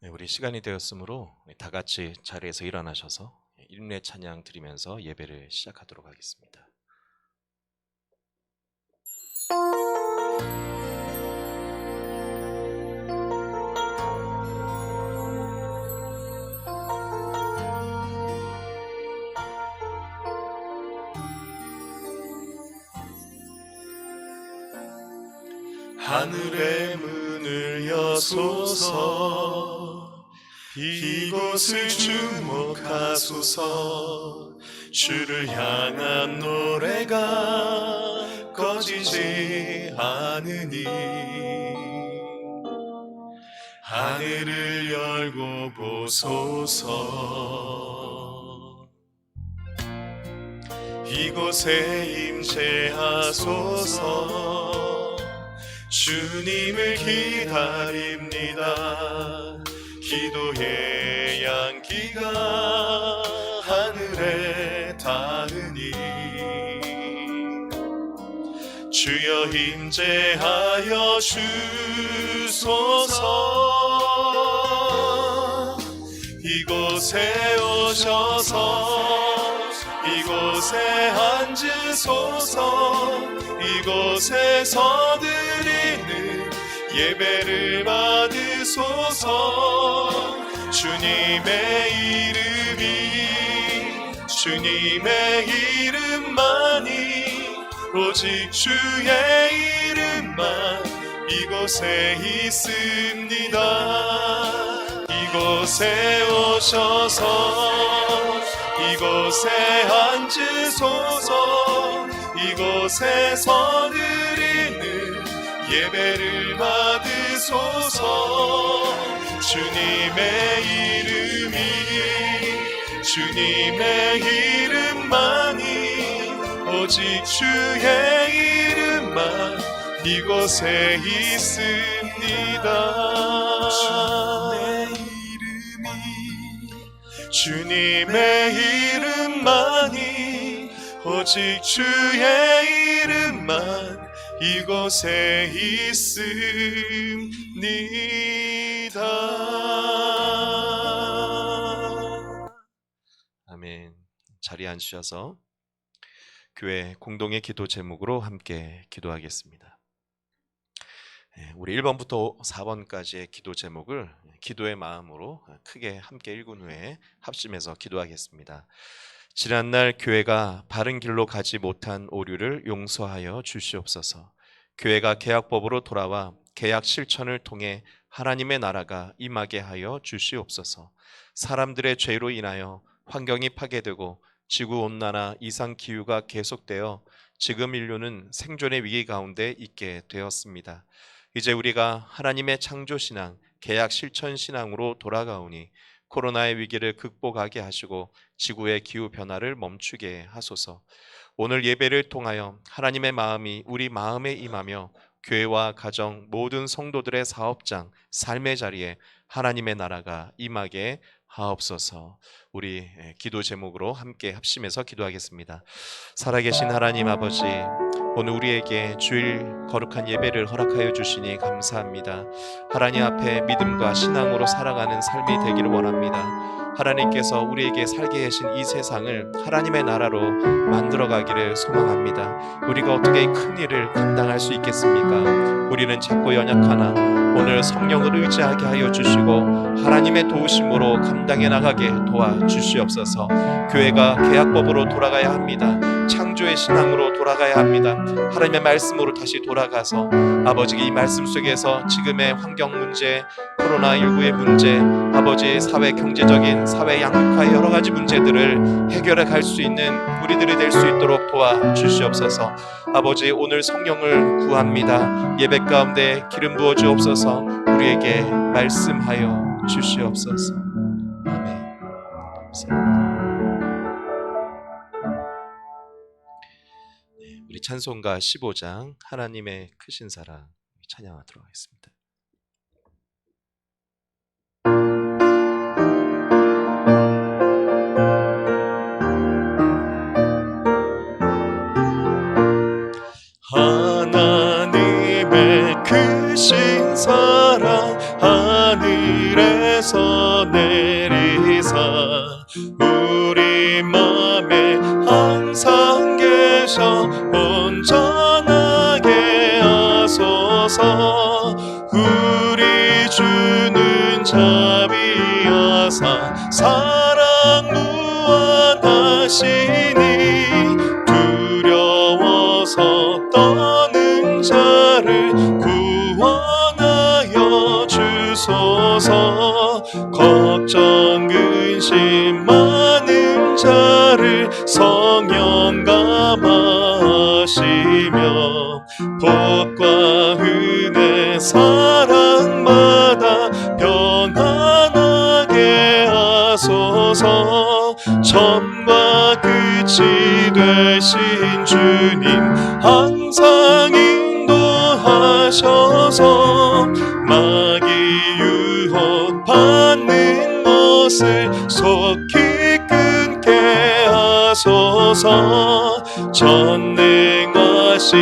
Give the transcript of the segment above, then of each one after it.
네, 우리 시간이 되었으므로 다 같이 자리에서 일어나셔서 일례 찬양 드리면서 예배를 시작하도록 하겠습니다. 하늘의 문을 여소서, 이곳을 주목하소서. 주를 향한 노래가 꺼지지 않으니 하늘을 열고 보소서. 이곳에 임재하소서. 주님을 기다립니다. 기도의 양기가 하늘에 닿으니 주여 임재하여 주소서. 이곳에 오셔서 이곳에 앉으소서. 이곳에서 드리는 예배를 받으소서. 주님의 주님의 이름만이, 오직 주의 이름만 이곳에 있습니다. 이곳에 오셔서 이곳에 앉으소서. 이곳에서 드리는 예배를 받으소서. 주님의 이름만이, 오직 주의 이름만 이곳에 있습니다. 주님의 이름만이, 오직 주의 이름만 이곳에 있습니다. 아멘. 자리에 앉으셔서 교회 공동의 기도 제목으로 함께 기도하겠습니다. 우리 1번부터 4번까지의 기도 제목을 기도의 마음으로 크게 함께 읽은 후에 합심해서 기도하겠습니다. 지난날 교회가 바른 길로 가지 못한 오류를 용서하여 주시옵소서. 교회가 계약법으로 돌아와 계약 실천을 통해 하나님의 나라가 임하게 하여 주시옵소서. 사람들의 죄로 인하여 환경이 파괴되고 지구온난화 이상기후가 계속되어 지금 인류는 생존의 위기 가운데 있게 되었습니다. 이제 우리가 하나님의 창조신앙, 계약 실천신앙으로 돌아가오니 코로나의 위기를 극복하게 하시고 지구의 기후변화를 멈추게 하소서. 오늘 예배를 통하여 하나님의 마음이 우리 마음에 임하며 교회와 가정 모든 성도들의 사업장, 삶의 자리에 하나님의 나라가 임하게 하옵소서. 우리 기도 제목으로 함께 합심해서 기도하겠습니다. 살아계신 하나님 아버지, 오늘 우리에게 주일 거룩한 예배를 허락하여 주시니 감사합니다. 하나님 앞에 믿음과 신앙으로 살아가는 삶이 되기를 원합니다. 하나님께서 우리에게 살게 하신 이 세상을 하나님의 나라로 만들어가기를 소망합니다. 우리가 어떻게 큰 일을 감당할 수 있겠습니까? 우리는 작고 연약하나 오늘 성령을 의지하게 하여 주시고 하나님의 도우심으로 감당해 나가게 도와주시옵소서. 교회가 계약법으로 돌아가야 합니다. 창조의 신앙으로 돌아가야 합니다. 하나님의 말씀으로 다시 돌아가서 아버지, 이 말씀 속에서 지금의 환경 문제, 코로나19의 문제, 아버지 사회 경제적인 사회 양극화의 여러 가지 문제들을 해결해 갈 수 있는 우리들이 될 수 있도록 도와주시옵소서. 아버지, 오늘 성령을 구합니다. 예배 가운데 기름 부어 주옵소서. 우리에게 말씀하여 주시옵소서. 아멘. 감사합니다. 우리 찬송가 15장 하나님의 크신 사랑 찬양하도록 하겠습니다. 하나님의 크신 사랑 하늘에서 주께서 내리사 우리 맘에 항상 계셔 온전하게 하소서. 우리 주는 자비하사 사랑 무한하시니 두려워서 떠는 자를 구원하여 주소서. 걱정 근심 많은 자를 성령 감화하시며 복과 은혜 사랑마다 평안하게 하소서. 처음과 끝이 되신 주님 항상 인도하셔서 마귀 유혹 받는 것을 속히 끊게 하소서. 전능하신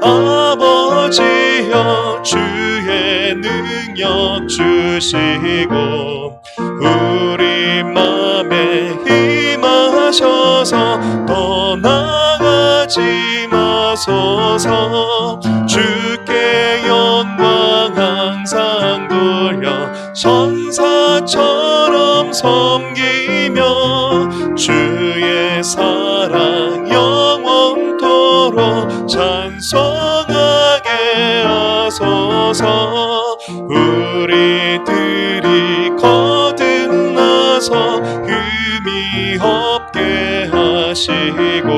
아버지여 주의 능력 주시고 우리 맘에 임하셔서 떠나가지 마소서. 주께 영광 항상 돌려 천사처럼 섬기며 주의 사랑 영원토록 찬송하게 하소서. 우리들이 거듭나서 의미 없게 하시고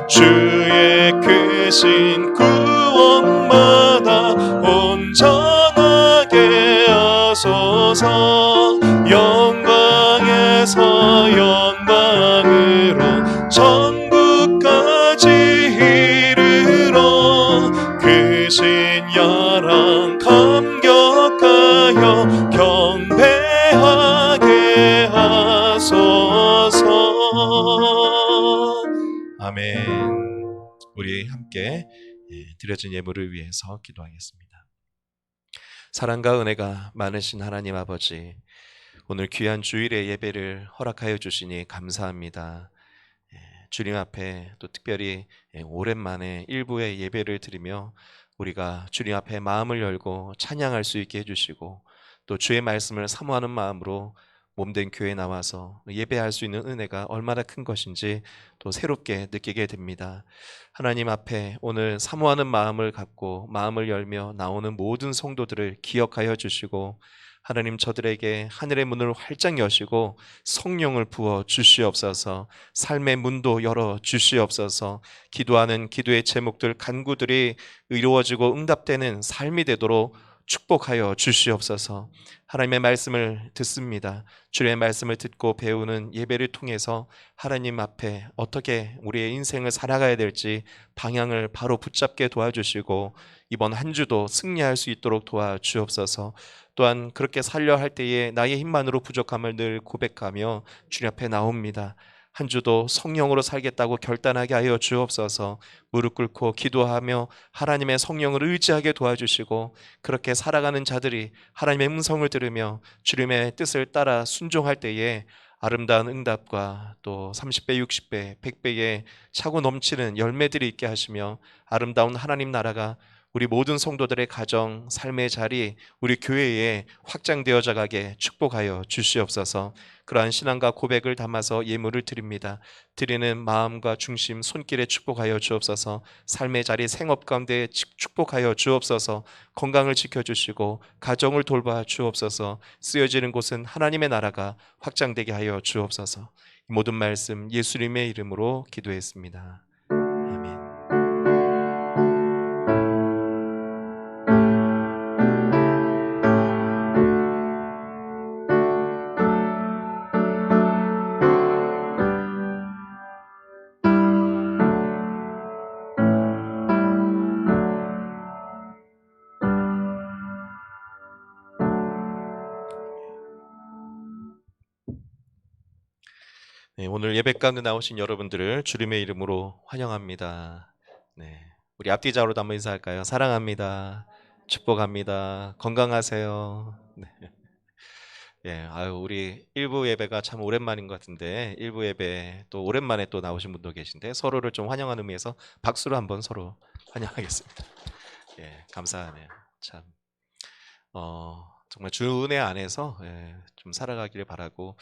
주의 크신 구원마다 온전하게 하소서. 영광에서 영광으로 천국까지 이르러 크신 야랑 감격하여 경배하게 하소서. 아멘. 우리 함께 드려진 예물을 위해서 기도하겠습니다. 사랑과 은혜가 많으신 하나님 아버지, 오늘 귀한 주일의 예배를 허락하여 주시니 감사합니다. 주님 앞에 또 특별히 오랜만에 일부의 예배를 드리며 우리가 주님 앞에 마음을 열고 찬양할 수 있게 해주시고 또 주의 말씀을 사모하는 마음으로 몸된 교회에 나와서 예배할 수 있는 은혜가 얼마나 큰 것인지 또 새롭게 느끼게 됩니다. 하나님 앞에 오늘 사모하는 마음을 갖고 마음을 열며 나오는 모든 성도들을 기억하여 주시고 하나님 저들에게 하늘의 문을 활짝 여시고 성령을 부어 주시옵소서. 삶의 문도 열어 주시옵소서. 기도하는 기도의 제목들 간구들이 이루어지고 응답되는 삶이 되도록 축복하여 주시옵소서. 하나님의 말씀을 듣습니다. 주의 말씀을 듣고 배우는 예배를 통해서 하나님 앞에 어떻게 우리의 인생을 살아가야 될지 방향을 바로 붙잡게 도와주시고 이번 한 주도 승리할 수 있도록 도와주옵소서. 또한 그렇게 살려 할 때에 나의 힘만으로 부족함을 늘 고백하며 주님 앞에 나옵니다. 한 주도 성령으로 살겠다고 결단하게 하여 주옵소서. 무릎 꿇고 기도하며 하나님의 성령을 의지하게 도와주시고 그렇게 살아가는 자들이 하나님의 음성을 들으며 주님의 뜻을 따라 순종할 때에 아름다운 응답과 또 30배, 60배, 100배의 차고 넘치는 열매들이 있게 하시며 아름다운 하나님 나라가 우리 모든 성도들의 가정, 삶의 자리, 우리 교회에 확장되어져 가게 축복하여 주시옵소서. 그러한 신앙과 고백을 담아서 예물을 드립니다. 드리는 마음과 중심, 손길에 축복하여 주옵소서. 삶의 자리, 생업 가운데 축복하여 주옵소서. 건강을 지켜주시고 가정을 돌봐 주옵소서. 쓰여지는 곳은 하나님의 나라가 확장되게 하여 주옵소서. 이 모든 말씀 예수님의 이름으로 기도했습니다. 아멘. 네, 오늘 예배 가운데 나오신 여러분들을 주님의 이름으로 환영합니다. 네, 우리 앞뒤 좌우로도 한번 인사할까요? 사랑합니다. 축복합니다. 건강하세요. 네. 예, 아유, 우리 일부 예배가 참 오랜만인 것 같은데, 일부 예배 또 오랜만에 또 나오신 분도 계신데, 서로를 좀 환영하는 의미에서 박수로 한번 서로 환영하겠습니다. 예, 감사하네요. 참, 정말 주 은혜 안에서 좀 살아가기를 바라고,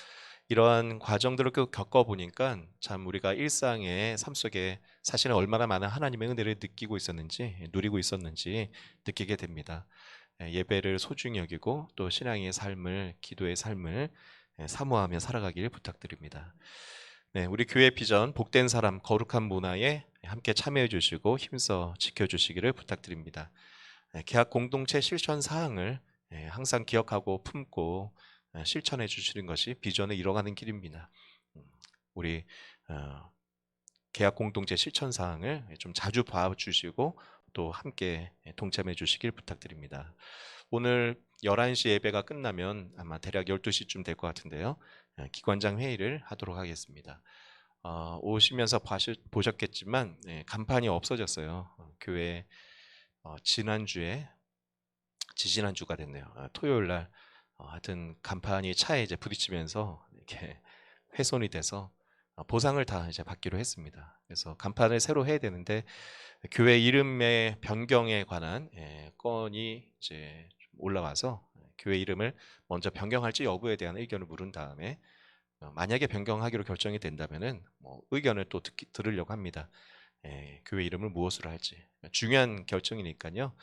이러한 과정들을 겪어보니까 참 우리가 일상의 삶 속에 사실은 얼마나 많은 하나님의 은혜를 느끼고 있었는지, 누리고 있었는지 느끼게 됩니다. 예배를 소중히 여기고 또 신앙의 삶을, 기도의 삶을 사모하며 살아가길 부탁드립니다. 네, 우리 교회 비전 복된 사람 거룩한 문화에 함께 참여해 주시고 힘써 지켜 주시기를 부탁드립니다. 계약 공동체 실천 사항을 항상 기억하고 품고 실천해 주시는 것이 비전을 이뤄가는 길입니다. 우리 계약 공동체 실천 사항을 좀 자주 봐주시고 또 함께 동참해 주시길 부탁드립니다. 오늘 11시 예배가 끝나면 아마 대략 12시쯤 될 것 같은데요. 기관장 회의를 하도록 하겠습니다. 오시면서 보셨겠지만 간판이 없어졌어요. 교회 지난주에 지지난주가 됐네요. 토요일 날 하여튼 간판이 차에 이제 부딪히면서 이렇게 훼손이 돼서 보상을 다 이제 받기로 했습니다. 그래서 간판을 새로 해야 되는데 교회 이름의 변경에 관한 건이 이제 올라와서 교회 이름을 먼저 변경할지 여부에 대한 의견을 물은 다음에 만약에 변경하기로 결정이 된다면은 뭐 의견을 또 들으려고 합니다. 교회 이름을 무엇으로 할지 중요한 결정이니까요.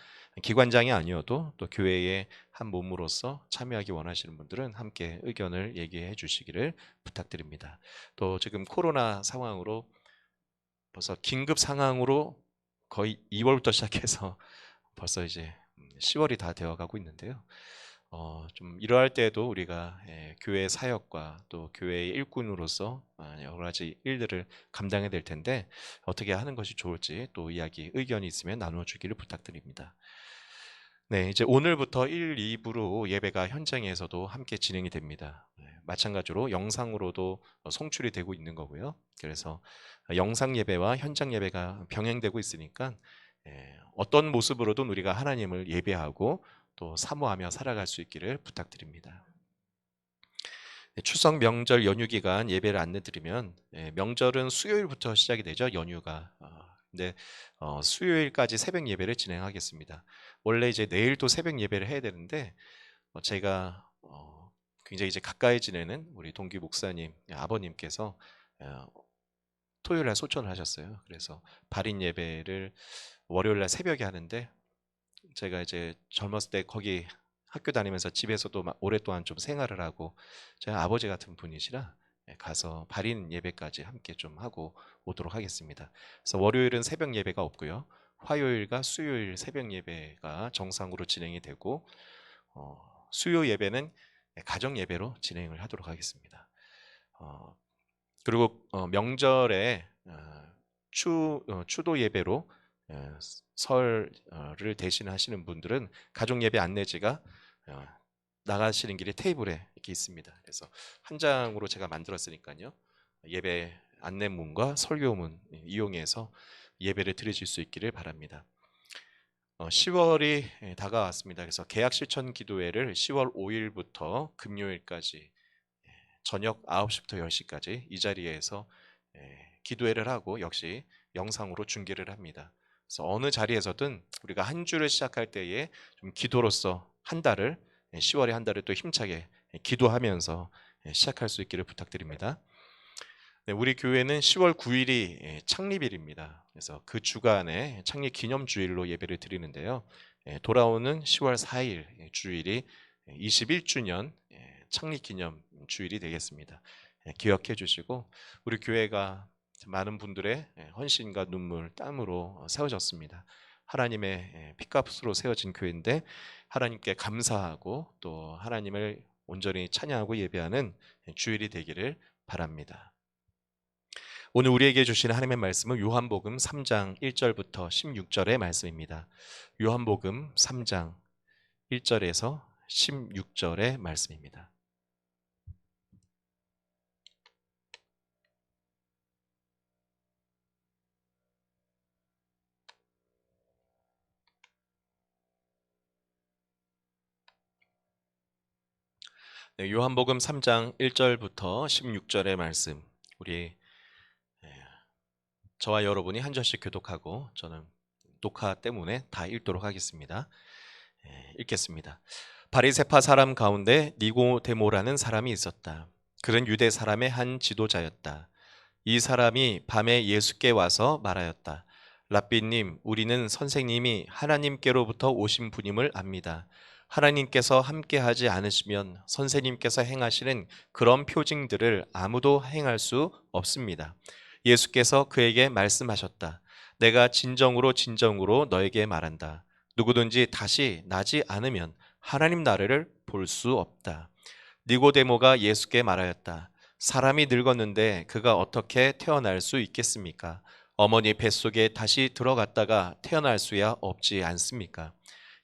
기관장이 아니어도 또 교회의 한 몸으로서 참여하기 원하시는 분들은 함께 의견을 얘기해 주시기를 부탁드립니다. 또 지금 코로나 상황으로 벌써 긴급 상황으로 거의 2월부터 시작해서 벌써 이제 10월이 다 되어가고 있는데요. 좀 이러할 때에도 우리가 교회 사역과 또 교회의 일꾼으로서 여러 가지 일들을 감당해야 될 텐데 어떻게 하는 것이 좋을지 또 이야기, 의견이 있으면 나누어 주기를 부탁드립니다. 네, 이제 오늘부터 1, 2부로 예배가 현장에서도 함께 진행이 됩니다. 마찬가지로 영상으로도 송출이 되고 있는 거고요. 그래서 영상 예배와 현장 예배가 병행되고 있으니까 어떤 모습으로든 우리가 하나님을 예배하고 또 사모하며 살아갈 수 있기를 부탁드립니다. 추석 명절 연휴 기간 예배를 안내드리면 명절은 수요일부터 시작이 되죠. 연휴가. 근데 수요일까지 새벽 예배를 진행하겠습니다. 원래 이제 내일도 새벽 예배를 해야 되는데 제가 굉장히 이제 가까이 지내는 우리 동기 목사님 아버님께서 토요일 날 소천을 하셨어요. 그래서 발인 예배를 월요일 날 새벽에 하는데 제가 이제 젊었을 때 거기 학교 다니면서 집에서도 오랫동안 좀 생활을 하고 제 아버지 같은 분이시라 가서 발인 예배까지 함께 좀 하고 오도록 하겠습니다. 그래서 월요일은 새벽 예배가 없고요. 화요일과 수요일 새벽 예배가 정상으로 진행이 되고 수요 예배는 가정 예배로 진행을 하도록 하겠습니다. 그리고 명절에 추도 예배로 설을 대신하시는 분들은 가족 예배 안내지가 나가시는 길에 테이블에 이렇게 있습니다. 그래서 한 장으로 제가 만들었으니까요. 예배 안내문과 설교문 이용해서 예배를 드리실 수 있기를 바랍니다. 10월이 다가왔습니다. 그래서 계약 실천 기도회를 10월 5일부터 금요일까지 저녁 9시부터 10시까지 이 자리에서 기도회를 하고 역시 영상으로 중계를 합니다. 그래서 어느 자리에서든 우리가 한 주를 시작할 때에 좀 기도로서 한 달을 10월에 한 달을 또 힘차게 기도하면서 시작할 수 있기를 부탁드립니다. 네, 우리 교회는 10월 9일이 창립일입니다. 그래서 그 주간에 창립 기념주일로 예배를 드리는데요. 돌아오는 10월 4일 주일이 21주년 창립 기념 주일이 되겠습니다. 기억해 주시고 우리 교회가 많은 분들의 헌신과 눈물, 땀으로 세워졌습니다. 하나님의 피값으로 세워진 교회인데 하나님께 감사하고 또 하나님을 온전히 찬양하고 예배하는 주일이 되기를 바랍니다. 오늘 우리에게 주시는 하나님의 말씀은 요한복음 3장 1절부터 16절의 말씀입니다. 요한복음 3장 1절에서 16절의 말씀입니다. 네, 요한복음 3장 1절부터 16절의 말씀, 우리 저와 여러분이 한 절씩 교독하고 저는 녹화 때문에 다 읽도록 하겠습니다. 읽겠습니다. 바리새파 사람 가운데 니고데모라는 사람이 있었다. 그는 유대 사람의 한 지도자였다. 이 사람이 밤에 예수께 와서 말하였다. 랍비님, 우리는 선생님이 하나님께로부터 오신 분임을 압니다. 하나님께서 함께하지 않으시면 선생님께서 행하시는 그런 표징들을 아무도 행할 수 없습니다. 예수께서 그에게 말씀하셨다. 내가 진정으로 진정으로 너에게 말한다. 누구든지 다시 나지 않으면 하나님 나라를 볼 수 없다. 니고데모가 예수께 말하였다. 사람이 늙었는데 그가 어떻게 태어날 수 있겠습니까? 어머니 뱃속에 다시 들어갔다가 태어날 수야 없지 않습니까?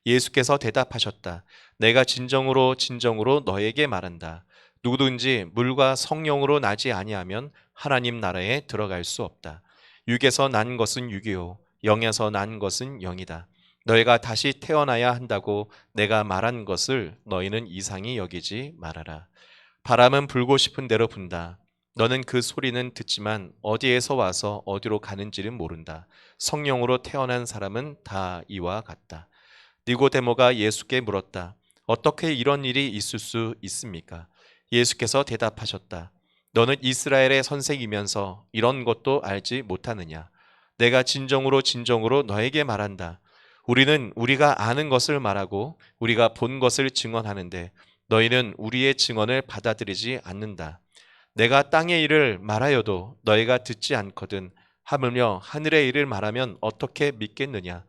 예수께서 대답하셨다. 내가 진정으로 진정으로 너에게 말한다. 누구든지 물과 성령으로 나지 아니하면 하나님 나라에 들어갈 수 없다. 육에서 난 것은 육이요 영에서 난 것은 영이다. 너희가 다시 태어나야 한다고 내가 말한 것을 너희는 이상히 여기지 말아라. 바람은 불고 싶은 대로 분다. 너는 그 소리는 듣지만 어디에서 와서 어디로 가는지는 모른다. 성령으로 태어난 사람은 다 이와 같다. 니고데모가 예수께 물었다. 어떻게 이런 일이 있을 수 있습니까? 예수께서 대답하셨다. 너는 이스라엘의 선생이면서 이런 것도 알지 못하느냐? 내가 진정으로 진정으로 너에게 말한다. 우리는 우리가 아는 것을 말하고 우리가 본 것을 증언하는데 너희는 우리의 증언을 받아들이지 않는다. 내가 땅의 일을 말하여도 너희가 듣지 않거든. 하물며 하늘의 일을 말하면 어떻게 믿겠느냐?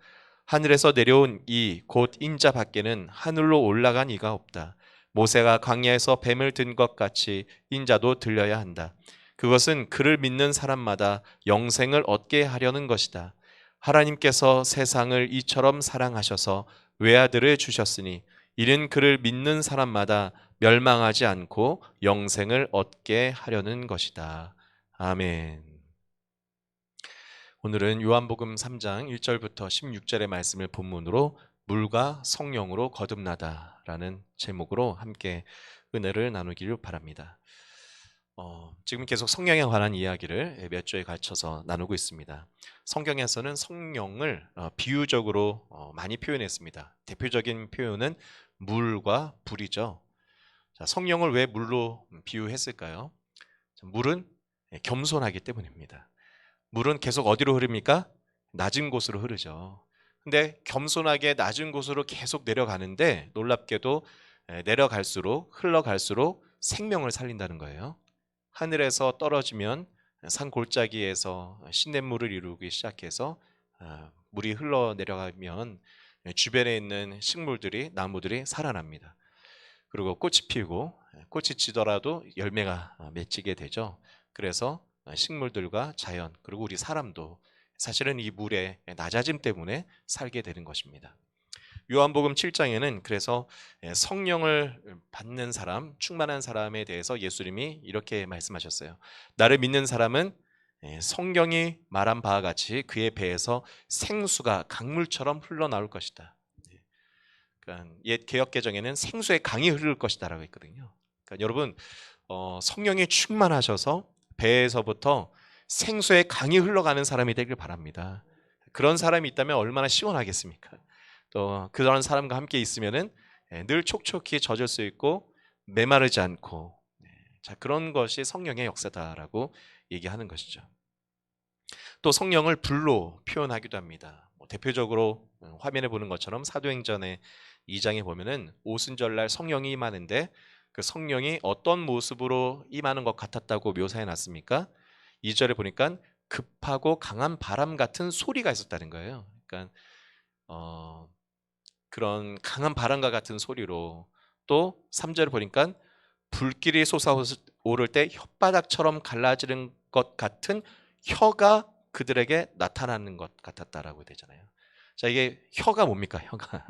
하늘에서 내려온 이 곧 인자 밖에는 하늘로 올라간 이가 없다. 모세가 광야에서 뱀을 든 것 같이 인자도 들려야 한다. 그것은 그를 믿는 사람마다 영생을 얻게 하려는 것이다. 하나님께서 세상을 이처럼 사랑하셔서 외아들을 주셨으니 이는 그를 믿는 사람마다 멸망하지 않고 영생을 얻게 하려는 것이다. 아멘. 오늘은 요한복음 3장 1절부터 16절의 말씀을 본문으로 물과 성령으로 거듭나다라는 제목으로 함께 은혜를 나누기를 바랍니다. 지금 계속 성령에 관한 이야기를 몇 주에 걸쳐서 나누고 있습니다. 성경에서는 성령을 비유적으로 많이 표현했습니다. 대표적인 표현은 물과 불이죠. 자, 성령을 왜 물로 비유했을까요? 물은 겸손하기 때문입니다. 물은 계속 어디로 흐릅니까? 낮은 곳으로 흐르죠. 근데 겸손하게 낮은 곳으로 계속 내려가는데 놀랍게도 내려갈수록 흘러갈수록 생명을 살린다는 거예요. 하늘에서 떨어지면 산 골짜기에서 시냇물을 이루기 시작해서 물이 흘러내려가면 주변에 있는 식물들이 나무들이 살아납니다. 그리고 꽃이 피고 꽃이 지더라도 열매가 맺히게 되죠. 그래서 식물들과 자연 그리고 우리 사람도 사실은 이 물의 낮아짐 때문에 살게 되는 것입니다. 요한복음 7장에는 그래서 성령을 받는 사람, 충만한 사람에 대해서 예수님이 이렇게 말씀하셨어요. 나를 믿는 사람은 성경이 말한 바와 같이 그의 배에서 생수가 강물처럼 흘러나올 것이다. 그러니까 옛 개역 개정에는 생수의 강이 흐를 것이다라고 했거든요. 그러니까 여러분 성령이 충만하셔서 배에서부터 생수의 강이 흘러가는 사람이 되길 바랍니다. 그런 사람이 있다면 얼마나 시원하겠습니까? 또 그런 사람과 함께 있으면은 늘 촉촉히 젖을 수 있고 메마르지 않고 자 그런 것이 성령의 역사다라고 얘기하는 것이죠. 또 성령을 불로 표현하기도 합니다. 대표적으로 화면에 보는 것처럼 사도행전의 2장에 보면은 오순절날 성령이 임하는데 그 성령이 어떤 모습으로 임하는 것 같았다고 묘사해 놨습니까? 2절에 보니까 급하고 강한 바람 같은 소리가 있었다는 거예요. 그러니까 그런 강한 바람과 같은 소리로 또 3절에 보니까 불길이 솟아오를 때 혓바닥처럼 갈라지는 것 같은 혀가 그들에게 나타나는 것 같았다라고 되잖아요. 자, 이게 혀가 뭡니까? 혀가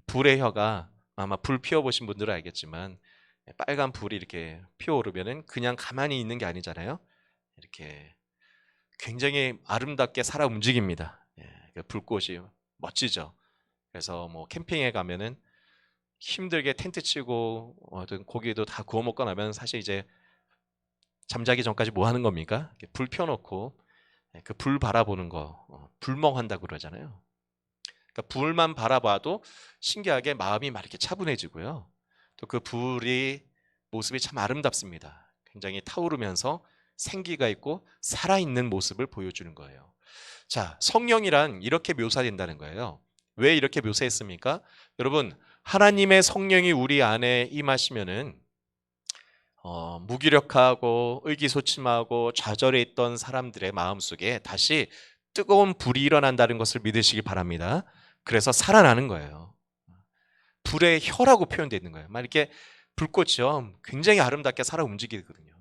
불의 혀가 아마 불 피워보신 분들은 알겠지만 빨간 불이 이렇게 피어오르면은 그냥 가만히 있는 게 아니잖아요. 이렇게 굉장히 아름답게 살아 움직입니다. 불꽃이 멋지죠. 그래서 뭐 캠핑에 가면은 힘들게 텐트 치고 고기도 다 구워 먹고 나면 사실 이제 잠자기 전까지 뭐 하는 겁니까? 이렇게 불 펴놓고 그 불 바라보는 거 불멍한다고 그러잖아요. 그러니까 불만 바라봐도 신기하게 마음이 막 이렇게 차분해지고요. 또 그 불이 모습이 참 아름답습니다. 굉장히 타오르면서 생기가 있고 살아있는 모습을 보여주는 거예요. 자, 성령이란 이렇게 묘사된다는 거예요. 왜 이렇게 묘사했습니까? 여러분, 하나님의 성령이 우리 안에 임하시면은 무기력하고 의기소침하고 좌절해 있던 사람들의 마음속에 다시 뜨거운 불이 일어난다는 것을 믿으시기 바랍니다. 그래서 살아나는 거예요. 불의 혀라고 표현되어 있는 거예요. 막 이렇게 불꽃이요, 굉장히 아름답게 살아 움직이거든요.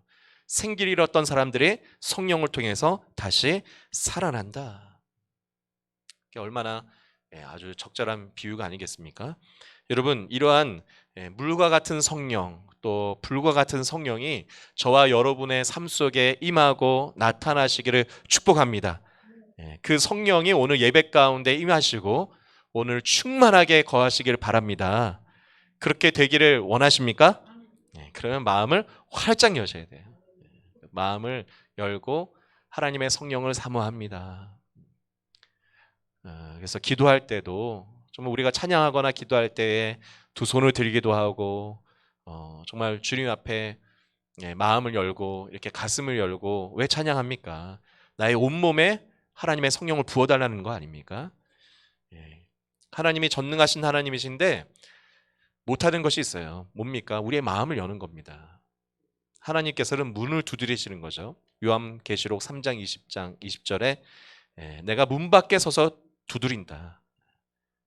생기를 잃었던 사람들이 성령을 통해서 다시 살아난다. 이게 얼마나 아주 적절한 비유가 아니겠습니까? 여러분, 이러한 물과 같은 성령, 또 불과 같은 성령이 저와 여러분의 삶 속에 임하고 나타나시기를 축복합니다. 그 성령이 오늘 예배 가운데 임하시고 오늘 충만하게 거하시기를 바랍니다. 그렇게 되기를 원하십니까? 그러면 마음을 활짝 여셔야 돼요. 마음을 열고 하나님의 성령을 사모합니다. 그래서 기도할 때도 정말 우리가 찬양하거나 기도할 때에 두 손을 들기도 하고 정말 주님 앞에 마음을 열고 이렇게 가슴을 열고 왜 찬양합니까? 나의 온몸에 하나님의 성령을 부어달라는 거 아닙니까? 하나님이 전능하신 하나님이신데 못하는 것이 있어요. 뭡니까? 우리의 마음을 여는 겁니다. 하나님께서는 문을 두드리시는 거죠. 요한계시록 3장 20절에 내가 문 밖에 서서 두드린다.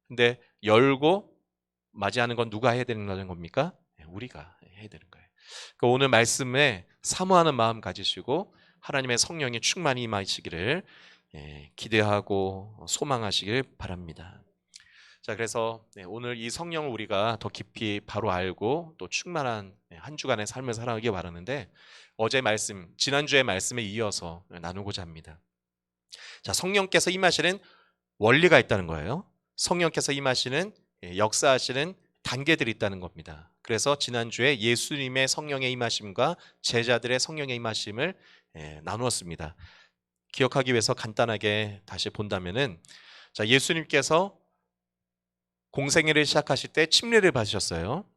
근데 열고 맞이하는 건 누가 해야 되는 겁니까? 우리가 해야 되는 거예요. 그러니까 오늘 말씀에 사모하는 마음 가지시고 하나님의 성령이 충만히 임하시기를 기대하고 소망하시길 바랍니다. 자, 그래서 오늘 이 성령을 우리가 더 깊이 바로 알고 또 충만한 한 주간의 삶을 살아가기 바라는데 어제 말씀, 지난주의 말씀에 이어서 나누고자 합니다. 자, 성령께서 임하시는 원리가 있다는 거예요. 성령께서 임하시는 역사하시는 단계들이 있다는 겁니다. 그래서 지난주에 예수님의 성령의 임하심과 제자들의 성령의 임하심을 나누었습니다. 기억하기 위해서 간단하게 다시 본다면은 자, 예수님께서 공생애를 시작하실 때 침례를 받으셨어요.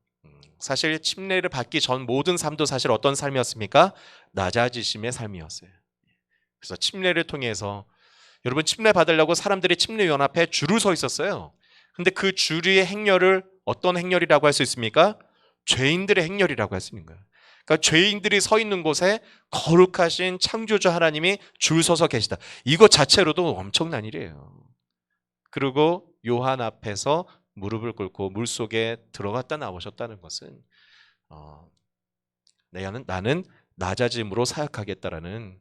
사실 침례를 받기 전 모든 삶도 사실 어떤 삶이었습니까? 낮아지심의 삶이었어요. 그래서 침례를 통해서 여러분 침례 받으려고 사람들이 침례위원 앞에 줄을 서 있었어요. 근데 그 줄의 행렬을 어떤 행렬이라고 할 수 있습니까? 죄인들의 행렬이라고 할 수 있는 거예요. 그러니까 죄인들이 서 있는 곳에 거룩하신 창조주 하나님이 줄 서서 계시다. 이것 자체로도 엄청난 일이에요. 그리고 요한 앞에서 무릎을 꿇고 물속에 들어갔다 나오셨다는 것은 나는 낮아짐으로 사역하겠다라는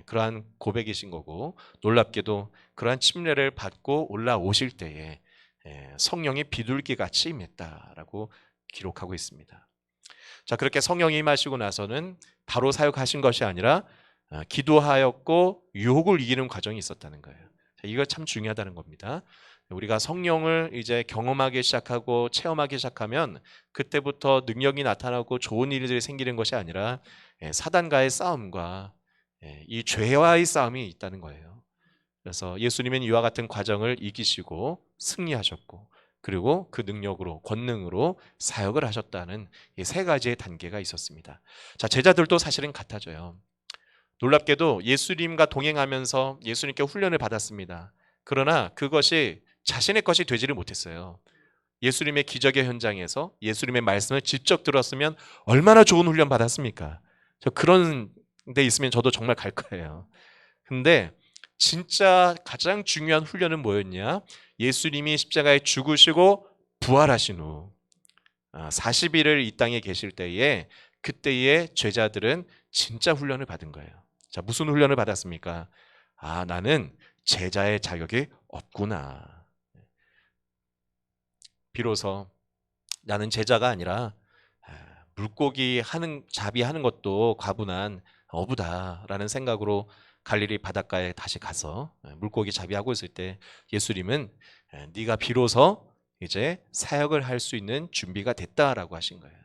그러한 고백이신 거고, 놀랍게도 그러한 침례를 받고 올라오실 때에 성령이 비둘기같이 임했다라고 기록하고 있습니다. 자, 그렇게 성령이 임하시고 나서는 바로 사역하신 것이 아니라 기도하였고 유혹을 이기는 과정이 있었다는 거예요. 자, 이거 참 중요하다는 겁니다. 우리가 성령을 이제 경험하기 시작하고 체험하기 시작하면 그때부터 능력이 나타나고 좋은 일들이 생기는 것이 아니라 사단과의 싸움과 이 죄와의 싸움이 있다는 거예요. 그래서 예수님은 이와 같은 과정을 이기시고 승리하셨고 그리고 그 능력으로 권능으로 사역을 하셨다는 이 세 가지의 단계가 있었습니다. 자, 제자들도 사실은 같아져요. 놀랍게도 예수님과 동행하면서 예수님께 훈련을 받았습니다. 그러나 그것이 자신의 것이 되지를 못했어요. 예수님의 기적의 현장에서 예수님의 말씀을 직접 들었으면 얼마나 좋은 훈련 받았습니까? 저 그런 데 있으면 저도 정말 갈 거예요. 근데 진짜 가장 중요한 훈련은 뭐였냐? 예수님이 십자가에 죽으시고 부활하신 후 40일을 이 땅에 계실 때에 그때의 제자들은 진짜 훈련을 받은 거예요. 자, 무슨 훈련을 받았습니까? 나는 제자의 자격이 없구나. 비로소 나는 제자가 아니라 물고기 잡이 하는 것도 과분한 어부다라는 생각으로 갈릴리 바닷가에 다시 가서 물고기 잡이하고 있을 때 예수님은 네가 비로소 이제 사역을 할 수 있는 준비가 됐다라고 하신 거예요.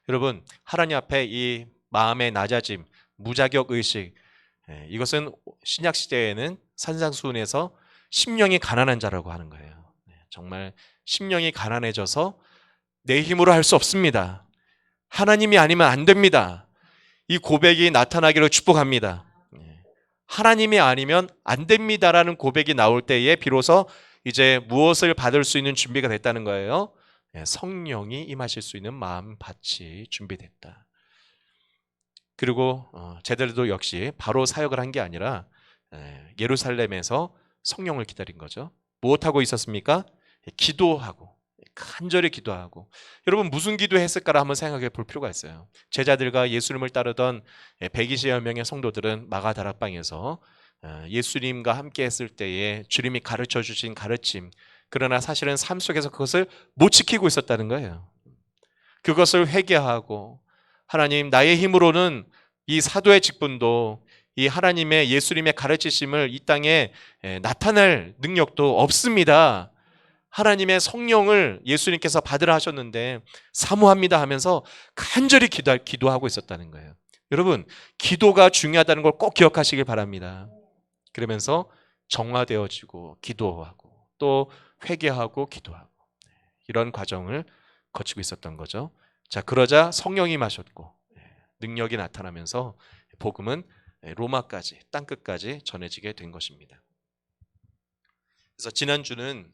여러분, 하나님 앞에 이 마음의 낮아짐, 무자격 의식, 이것은 신약 시대에는 산상수훈에서 심령이 가난한 자라고 하는 거예요. 정말 심령이 가난해져서 내 힘으로 할 수 없습니다. 하나님이 아니면 안 됩니다. 이 고백이 나타나기를 축복합니다. 하나님이 아니면 안 됩니다라는 고백이 나올 때에 비로소 이제 무엇을 받을 수 있는 준비가 됐다는 거예요. 성령이 임하실 수 있는 마음밭이 준비됐다. 그리고 제자들도 역시 바로 사역을 한 게 아니라 예루살렘에서 성령을 기다린 거죠. 무엇하고 있었습니까? 기도하고 간절히 기도하고. 여러분 무슨 기도했을까를 한번 생각해 볼 필요가 있어요. 제자들과 예수님을 따르던 120여 명의 성도들은 마가다락방에서 예수님과 함께 했을 때에 주님이 가르쳐 주신 가르침, 그러나 사실은 삶 속에서 그것을 못 지키고 있었다는 거예요. 그것을 회개하고 하나님, 나의 힘으로는 이 사도의 직분도 이 하나님의 예수님의 가르치심을 이 땅에 나타낼 능력도 없습니다. 하나님의 성령을 예수님께서 받으라 하셨는데 사모합니다 하면서 간절히 기도하고 있었다는 거예요. 여러분, 기도가 중요하다는 걸 꼭 기억하시길 바랍니다. 그러면서 정화되어지고 기도하고 또 회개하고 기도하고 이런 과정을 거치고 있었던 거죠. 자, 그러자 성령이 임하셨고 능력이 나타나면서 복음은 로마까지, 땅끝까지 전해지게 된 것입니다. 그래서 지난주는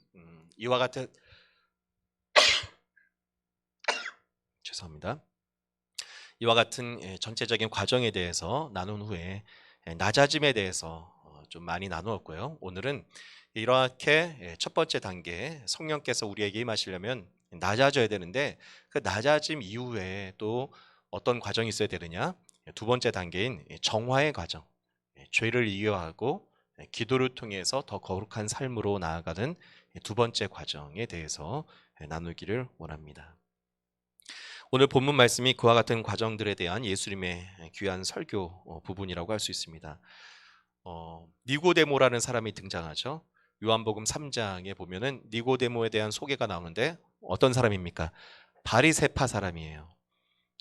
이와 같은 죄송합니다. 이와 같은 전체적인 과정에 대해서 나눈 후에 낮아짐에 대해서 좀 많이 나누었고요. 오늘은 이렇게 첫 번째 단계, 성령께서 우리에게 임하시려면 낮아져야 되는데 그 낮아짐 이후에 또 어떤 과정이 있어야 되느냐? 두 번째 단계인 정화의 과정, 죄를 이해하고 기도를 통해서 더 거룩한 삶으로 나아가는 두 번째 과정에 대해서 나누기를 원합니다. 오늘 본문 말씀이 그와 같은 과정들에 대한 예수님의 귀한 설교 부분이라고 할 수 있습니다. 니고데모라는 사람이 등장하죠. 요한복음 3장에 보면은 니고데모에 대한 소개가 나오는데 어떤 사람입니까? 바리새파 사람이에요.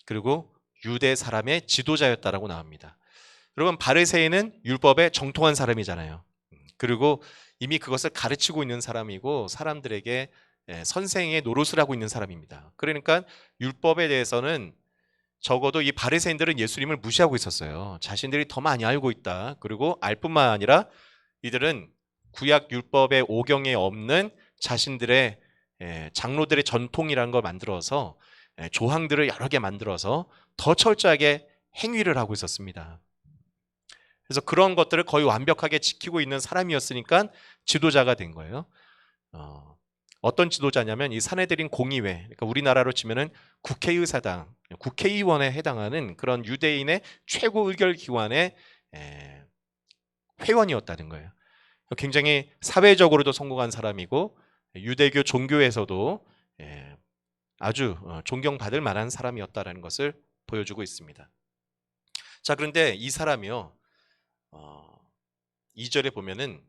그리고 유대 사람의 지도자였다라고 나옵니다. 여러분, 바리새인은 율법에 정통한 사람이잖아요. 그리고 이미 그것을 가르치고 있는 사람이고 사람들에게 선생의 노릇을 하고 있는 사람입니다. 그러니까 율법에 대해서는 적어도 이 바리새인들은 예수님을 무시하고 있었어요. 자신들이 더 많이 알고 있다. 그리고 알 뿐만 아니라 이들은 구약 율법의 오경에 없는 자신들의 장로들의 전통이라는 걸 만들어서 조항들을 여러 개 만들어서 더 철저하게 행위를 하고 있었습니다. 그래서 그런 것들을 거의 완벽하게 지키고 있는 사람이었으니까 지도자가 된 거예요. 어떤 지도자냐면 이 사내들인 공의회, 그러니까 우리나라로 치면은 국회의사당, 국회의원에 해당하는 그런 유대인의 최고 의결 기관의 회원이었다는 거예요. 굉장히 사회적으로도 성공한 사람이고 유대교 종교에서도 아주 존경받을 만한 사람이었다는 것을 보여주고 있습니다. 자, 그런데 이 사람이요, 2절에 보면은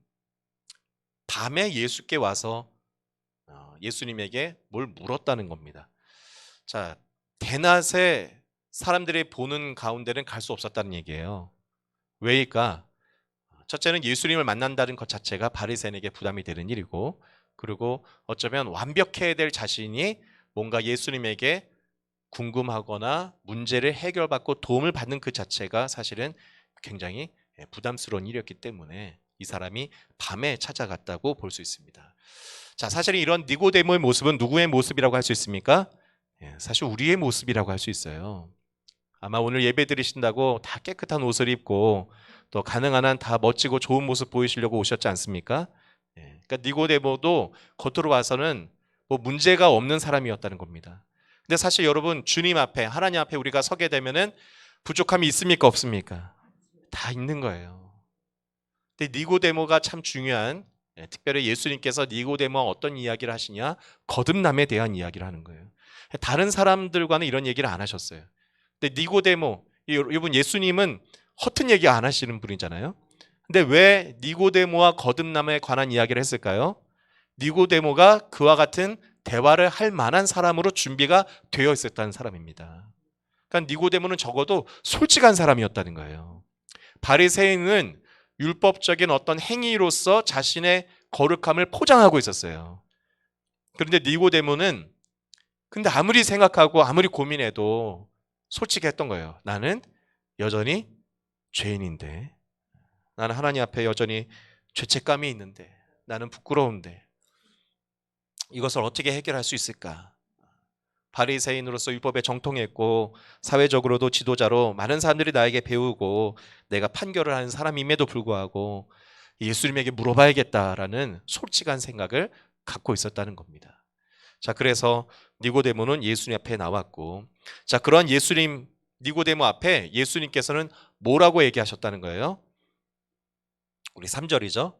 밤에 예수께 와서 예수님에게 뭘 물었다는 겁니다. 자, 대낮에 사람들이 보는 가운데는 갈 수 없었다는 얘기예요. 왜일까? 첫째는 예수님을 만난다는 것 자체가 바리새인에게 부담이 되는 일이고, 그리고 어쩌면 완벽해야 될 자신이 뭔가 예수님에게 궁금하거나 문제를 해결받고 도움을 받는 그 자체가 사실은 굉장히 부담스러운 일이었기 때문에 이 사람이 밤에 찾아갔다고 볼 수 있습니다. 자, 사실 이런 니고데모의 모습은 누구의 모습이라고 할 수 있습니까? 사실 우리의 모습이라고 할 수 있어요. 아마 오늘 예배 드리신다고 다 깨끗한 옷을 입고 또 가능한 한 다 멋지고 좋은 모습 보이시려고 오셨지 않습니까? 그러니까 니고데모도 겉으로 봐서는 뭐 문제가 없는 사람이었다는 겁니다. 근데 사실 여러분, 주님 앞에, 하나님 앞에 우리가 서게 되면은 부족함이 있습니까? 없습니까? 다 있는 거예요. 근데 니고데모가 참 중요한, 특별히 예수님께서 니고데모와 어떤 이야기를 하시냐? 거듭남에 대한 이야기를 하는 거예요. 다른 사람들과는 이런 얘기를 안 하셨어요. 근데 니고데모, 여러분, 예수님은 허튼 얘기 안 하시는 분이잖아요. 근데 왜 니고데모와 거듭남에 관한 이야기를 했을까요? 니고데모가 그와 같은 대화를 할 만한 사람으로 준비가 되어 있었다는 사람입니다. 그러니까 니고데모는 적어도 솔직한 사람이었다는 거예요. 바리새인은 율법적인 어떤 행위로서 자신의 거룩함을 포장하고 있었어요. 그런데 니고데모는 근데 아무리 생각하고 아무리 고민해도 솔직했던 거예요. 나는 여전히 죄인인데, 나는 하나님 앞에 여전히 죄책감이 있는데, 나는 부끄러운데 이것을 어떻게 해결할 수 있을까? 바리새인으로서 율법에 정통했고 사회적으로도 지도자로 많은 사람들이 나에게 배우고 내가 판결을 하는 사람임에도 불구하고 예수님에게 물어봐야겠다라는 솔직한 생각을 갖고 있었다는 겁니다. 자, 그래서 니고데모는 예수님 앞에 나왔고, 자, 그런 예수님, 니고데모 앞에 예수님께서는 뭐라고 얘기하셨다는 거예요? 우리 3절이죠.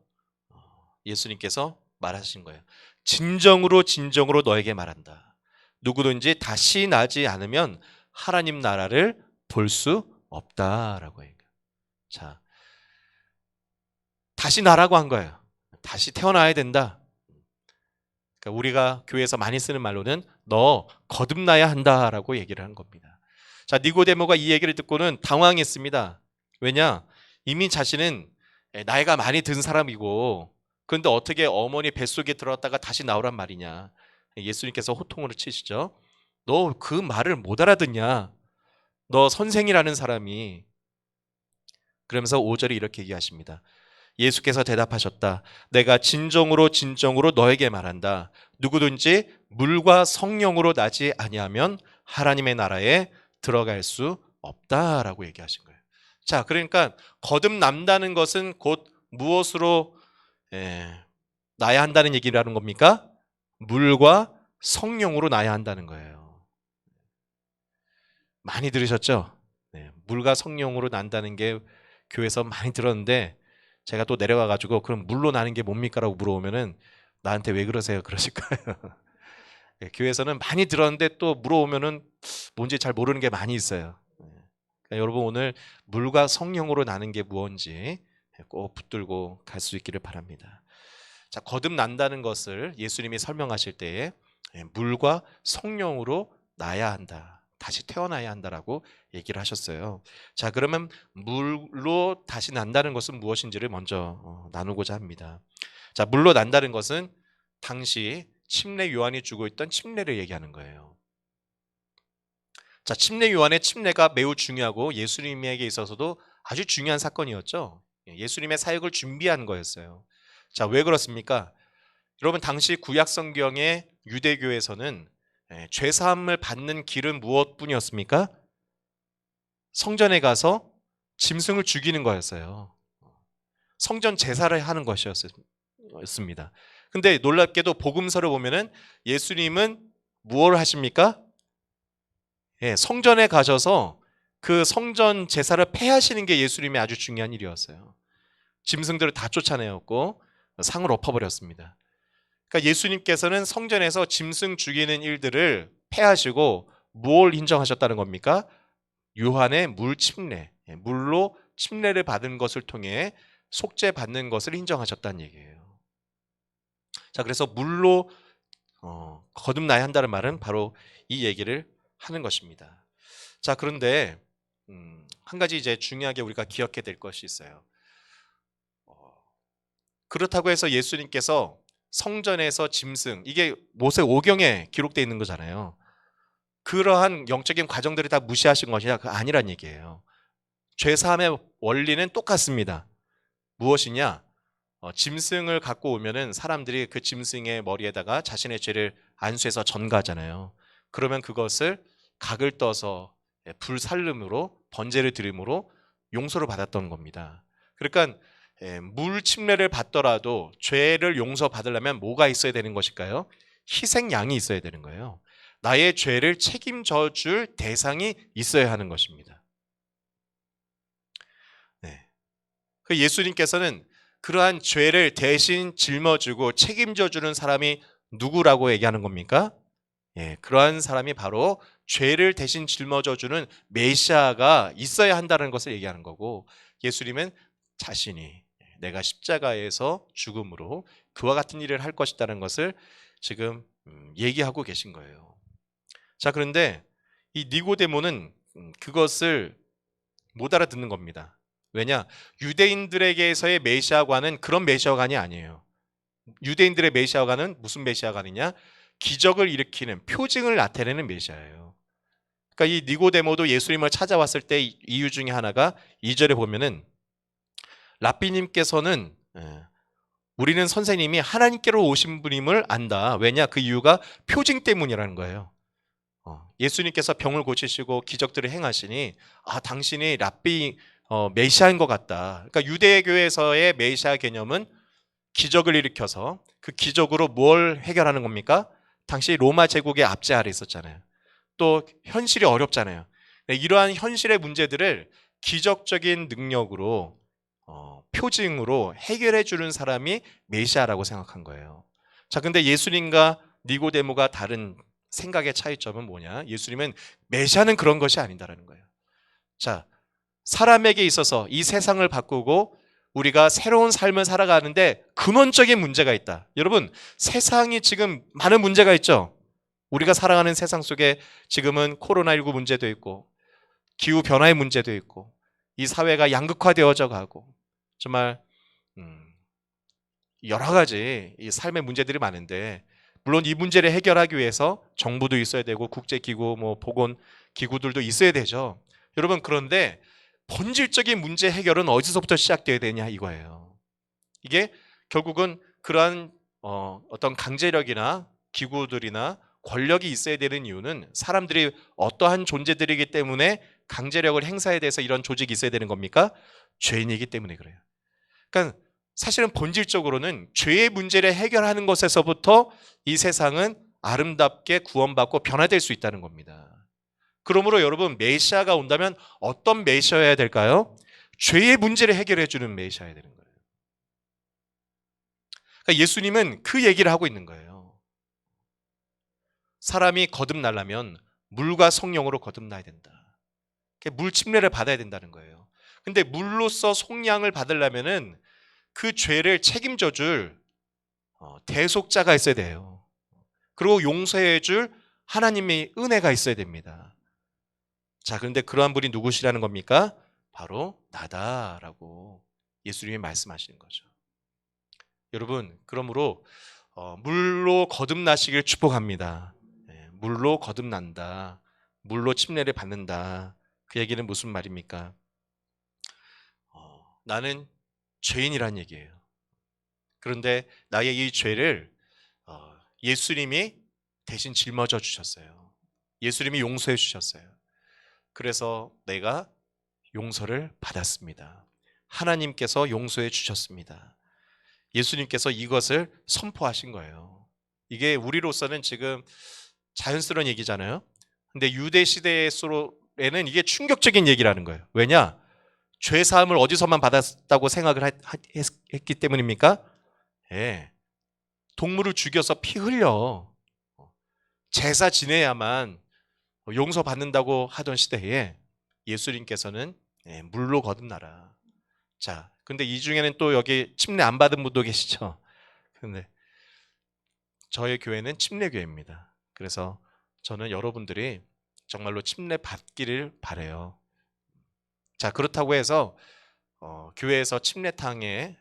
예수님께서 말하신 거예요. 진정으로 진정으로 너에게 말한다. 누구든지 다시 나지 않으면 하나님 나라를 볼 수 없다라고 해요. 자, 다시 나라고 한 거예요. 다시 태어나야 된다. 그러니까 우리가 교회에서 많이 쓰는 말로는 너 거듭나야 한다라고 얘기를 한 겁니다. 자, 니고데모가 이 얘기를 듣고는 당황했습니다. 왜냐? 이미 자신은 나이가 많이 든 사람이고, 그런데 어떻게 어머니 뱃속에 들어갔다가 다시 나오란 말이냐. 예수님께서 호통으로 치시죠. 너 그 말을 못 알아듣냐? 너 선생이라는 사람이. 그러면서 5절에 이렇게 얘기하십니다. 예수께서 대답하셨다. 내가 진정으로 진정으로 너에게 말한다. 누구든지 물과 성령으로 나지 아니하면 하나님의 나라에 들어갈 수 없다라고 얘기하신 거예요. 자, 그러니까 거듭난다는 것은 곧 무엇으로 나야 한다는 얘기라는 겁니까? 물과 성령으로 나야 한다는 거예요. 많이 들으셨죠? 네, 물과 성령으로 난다는 게 교회에서 많이 들었는데, 제가 또 내려가가지고 그럼 물로 나는 게 뭡니까? 라고 물어보면은 나한테 왜 그러세요? 그러실 거예요. 네, 교회에서는 많이 들었는데 또 물어보면은 뭔지 잘 모르는 게 많이 있어요. 그러니까 여러분 오늘 물과 성령으로 나는 게 무엇인지 꼭 붙들고 갈 수 있기를 바랍니다. 자, 거듭난다는 것을 예수님이 설명하실 때에 물과 성령으로 나야 한다. 다시 태어나야 한다라고 얘기를 하셨어요. 자, 그러면 물로 다시 난다는 것은 무엇인지를 먼저 나누고자 합니다. 자, 물로 난다는 것은 당시 침례 요한이 주고 있던 침례를 얘기하는 거예요. 자, 침례 요한의 침례가 매우 중요하고 예수님에게 있어서도 아주 중요한 사건이었죠. 예수님의 사역을 준비한 거였어요. 자, 왜 그렇습니까? 여러분, 당시 구약 성경의 유대교에서는 죄사함을 받는 길은 무엇뿐이었습니까? 성전에 가서 짐승을 죽이는 거였어요. 성전 제사를 하는 것이었습니다. 근데 놀랍게도 복음서를 보면은 예수님은 무엇을 하십니까? 성전에 가셔서 그 성전 제사를 폐하시는 게 예수님의 아주 중요한 일이었어요. 짐승들을 다 쫓아내었고 상을 엎어버렸습니다. 그러니까 예수님께서는 성전에서 짐승 죽이는 일들을 폐하시고 뭘 인정하셨다는 겁니까? 요한의 물 침례, 물로 침례를 받은 것을 통해 속죄 받는 것을 인정하셨다는 얘기예요. 자, 그래서 물로 거듭나야 한다는 말은 바로 이 얘기를 하는 것입니다. 자, 그런데 한 가지 이제 중요하게 우리가 기억해야 될 것이 있어요. 그렇다고 해서 예수님께서 성전에서 짐승, 이게 모세오경에 기록되어 있는 거잖아요. 그러한 영적인 과정들을 다 무시하신 것이냐? 그거 아니란 얘기예요. 죄사함의 원리는 똑같습니다. 무엇이냐? 짐승을 갖고 오면은 사람들이 그 짐승의 머리에다가 자신의 죄를 안수해서 전가하잖아요. 그러면 그것을 각을 떠서 불살름으로 번제를 드림으로 용서를 받았던 겁니다. 그러니까 물 침례를 받더라도 죄를 용서받으려면 뭐가 있어야 되는 것일까요? 희생양이 있어야 되는 거예요. 나의 죄를 책임져 줄 대상이 있어야 하는 것입니다. 네. 그 예수님께서는 그러한 죄를 대신 짊어지고 책임져 주는 사람이 누구라고 얘기하는 겁니까? 그러한 사람이 바로 죄를 대신 짊어져 주는 메시아가 있어야 한다는 것을 얘기하는 거고, 예수님은 자신이 내가 십자가에서 죽음으로 그와 같은 일을 할 것이라는 것을 지금 얘기하고 계신 거예요. 자, 그런데 이 니고데모는 그것을 못 알아듣는 겁니다. 왜냐? 유대인들에게서의 메시아관은 그런 메시아관이 아니에요. 유대인들의 메시아관은 무슨 메시아관이냐? 기적을 일으키는, 표징을 나타내는 메시아예요. 그러니까 이 니고데모도 예수님을 찾아왔을 때 이유 중에 하나가 2절에 보면은 랍비님께서는 우리는 선생님이 하나님께로 오신 분임을 안다. 왜냐? 그 이유가 표징 때문이라는 거예요. 예수님께서 병을 고치시고 기적들을 행하시니 당신이 랍비 메시아인 것 같다. 그러니까 유대교에서의 메시아 개념은 기적을 일으켜서 그 기적으로 뭘 해결하는 겁니까? 당시 로마 제국의 압제 아래 있었잖아요. 또 현실이 어렵잖아요. 이러한 현실의 문제들을 기적적인 능력으로 표징으로 해결해 주는 사람이 메시아라고 생각한 거예요. 자, 근데 예수님과 니고데모가 다른 생각의 차이점은 뭐냐? 예수님은 메시아는 그런 것이 아니다라는 거예요. 자, 사람에게 있어서 이 세상을 바꾸고 우리가 새로운 삶을 살아가는데 근원적인 문제가 있다. 여러분, 세상이 지금 많은 문제가 있죠. 우리가 살아가는 세상 속에 지금은 코로나19 문제도 있고 기후 변화의 문제도 있고 이 사회가 양극화되어져 가고 정말 여러 가지 이 삶의 문제들이 많은데 물론 이 문제를 해결하기 위해서 정부도 있어야 되고 국제기구, 보건기구들도 있어야 되죠. 여러분, 그런데 본질적인 문제 해결은 어디서부터 시작돼야 되냐 이거예요. 이게 결국은 그러한 어떤 강제력이나 기구들이나 권력이 있어야 되는 이유는 사람들이 어떠한 존재들이기 때문에 강제력을 행사해야 돼서 이런 조직이 있어야 되는 겁니까? 죄인이기 때문에 그래요. 그러니까 사실은 본질적으로는 죄의 문제를 해결하는 것에서부터 이 세상은 아름답게 구원받고 변화될 수 있다는 겁니다. 그러므로 여러분, 메시아가 온다면 어떤 메시아여야 될까요? 죄의 문제를 해결해 주는 메시아여야 되는 거예요. 그러니까 예수님은 그 얘기를 하고 있는 거예요. 사람이 거듭나려면 물과 성령으로 거듭나야 된다. 물 침례를 받아야 된다는 거예요. 근데 물로서 속량을 받으려면은 그 죄를 책임져 줄 대속자가 있어야 돼요. 그리고 용서해 줄 하나님의 은혜가 있어야 됩니다. 자, 그런데 그러한 분이 누구시라는 겁니까? 바로 나다라고 예수님이 말씀하시는 거죠. 여러분, 그러므로 물로 거듭나시길 축복합니다. 물로 거듭난다. 물로 침례를 받는다. 그 얘기는 무슨 말입니까? 나는 죄인이란 얘기예요. 그런데 나의 이 죄를 예수님이 대신 짊어져 주셨어요. 예수님이 용서해 주셨어요. 그래서 내가 용서를 받았습니다. 하나님께서 용서해 주셨습니다. 예수님께서 이것을 선포하신 거예요. 이게 우리로서는 지금 자연스러운 얘기잖아요. 근데 유대 시대에는 이게 충격적인 얘기라는 거예요. 왜냐? 죄 사함을 어디서만 받았다고 생각을 했기 때문입니까? 동물을 죽여서 피 흘려 제사 지내야만 용서받는다고 하던 시대에 예수님께서는 물로 거듭나라. 자, 근데 이 중에는 또 여기 침례 안 받은 분도 계시죠? 근데 저희 교회는 침례교회입니다. 그래서 저는 여러분들이 정말로 침례 받기를 바라요. 자, 그렇다고 해서 교회에서 침례탕에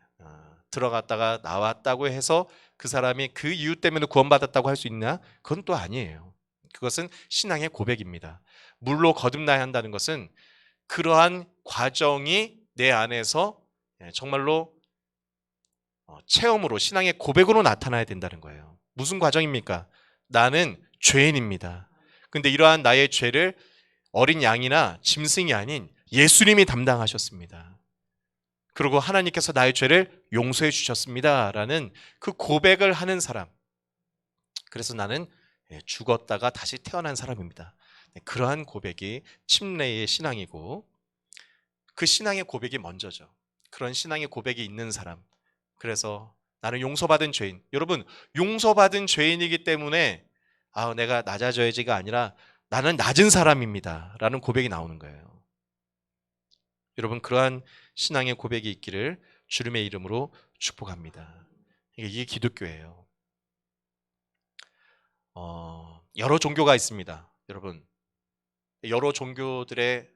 들어갔다가 나왔다고 해서 그 사람이 그 이유 때문에 구원받았다고 할 수 있냐? 그건 또 아니에요. 그것은 신앙의 고백입니다. 물로 거듭나야 한다는 것은 그러한 과정이 내 안에서 정말로 체험으로 신앙의 고백으로 나타나야 된다는 거예요. 무슨 과정입니까? 나는 죄인입니다. 근데 이러한 나의 죄를 어린 양이나 짐승이 아닌 예수님이 담당하셨습니다. 그리고 하나님께서 나의 죄를 용서해 주셨습니다. 라는 그 고백을 하는 사람. 그래서 나는 죽었다가 다시 태어난 사람입니다. 그러한 고백이 침례의 신앙이고 그 신앙의 고백이 먼저죠. 그런 신앙의 고백이 있는 사람. 그래서 나는 용서받은 죄인. 여러분, 용서받은 죄인이기 때문에 내가 낮아져야지가 아니라 나는 낮은 사람입니다. 라는 고백이 나오는 거예요. 여러분, 그러한 신앙의 고백이 있기를 주님의 이름으로 축복합니다. 이게 기독교예요. 여러 종교가 있습니다. 여러분, 여러 종교들의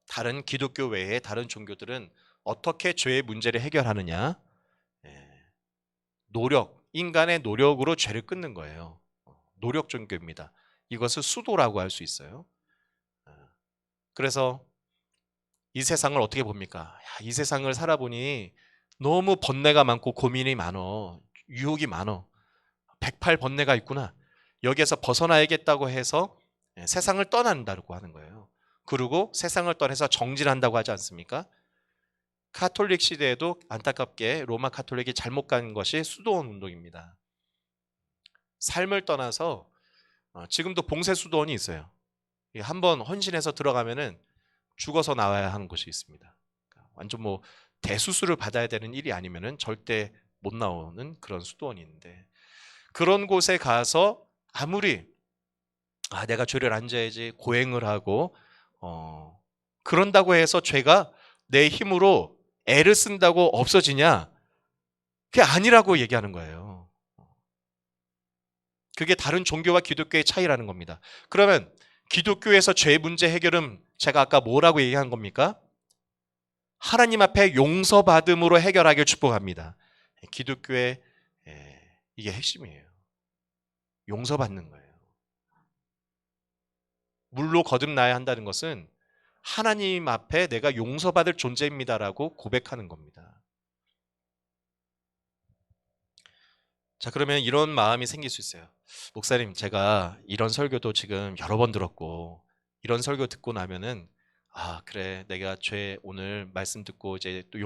다른 기독교 외에 다른 종교들은 어떻게 죄의 문제를 해결하느냐? 노력, 인간의 노력으로 죄를 끊는 거예요. 노력 종교입니다. 이것을 수도라고 할 수 있어요. 그래서 이 세상을 어떻게 봅니까? 이 세상을 살아보니 너무 번뇌가 많고 고민이 많어. 유혹이 많어. 108번뇌가 있구나. 여기에서 벗어나야겠다고 해서 세상을 떠난다고 하는 거예요. 그리고 세상을 떠나서 정진한다고 하지 않습니까? 카톨릭 시대에도 안타깝게 로마 카톨릭이 잘못 간 것이 수도원 운동입니다. 삶을 떠나서 지금도 봉쇄 수도원이 있어요. 한번 헌신해서 들어가면은 죽어서 나와야 하는 곳이 있습니다. 완전 뭐 대수술을 받아야 되는 일이 아니면은 절대 못 나오는 그런 수도원이 있는데, 그런 곳에 가서 아무리 내가 죄를 안 져야지 고행을 하고 그런다고 해서 죄가 내 힘으로 애를 쓴다고 없어지냐? 그게 아니라고 얘기하는 거예요. 그게 다른 종교와 기독교의 차이라는 겁니다. 그러면 기독교에서 죄 문제 해결은 제가 아까 뭐라고 얘기한 겁니까? 하나님 앞에 용서받음으로 해결하길 축복합니다. 기독교의 이게 핵심이에요. 용서받는 거예요. 물로 거듭나야 한다는 것은 하나님 앞에 내가 용서받을 존재입니다라고 고백하는 겁니다. 자, 그러면 이런 마음이 생길 수 있어요. 목사님, 제가 이런 설교도 지금 여러 번 들었고, 이런 설교 듣고 나면은 그래, 내가 죄 오늘 말씀 듣고 이제 또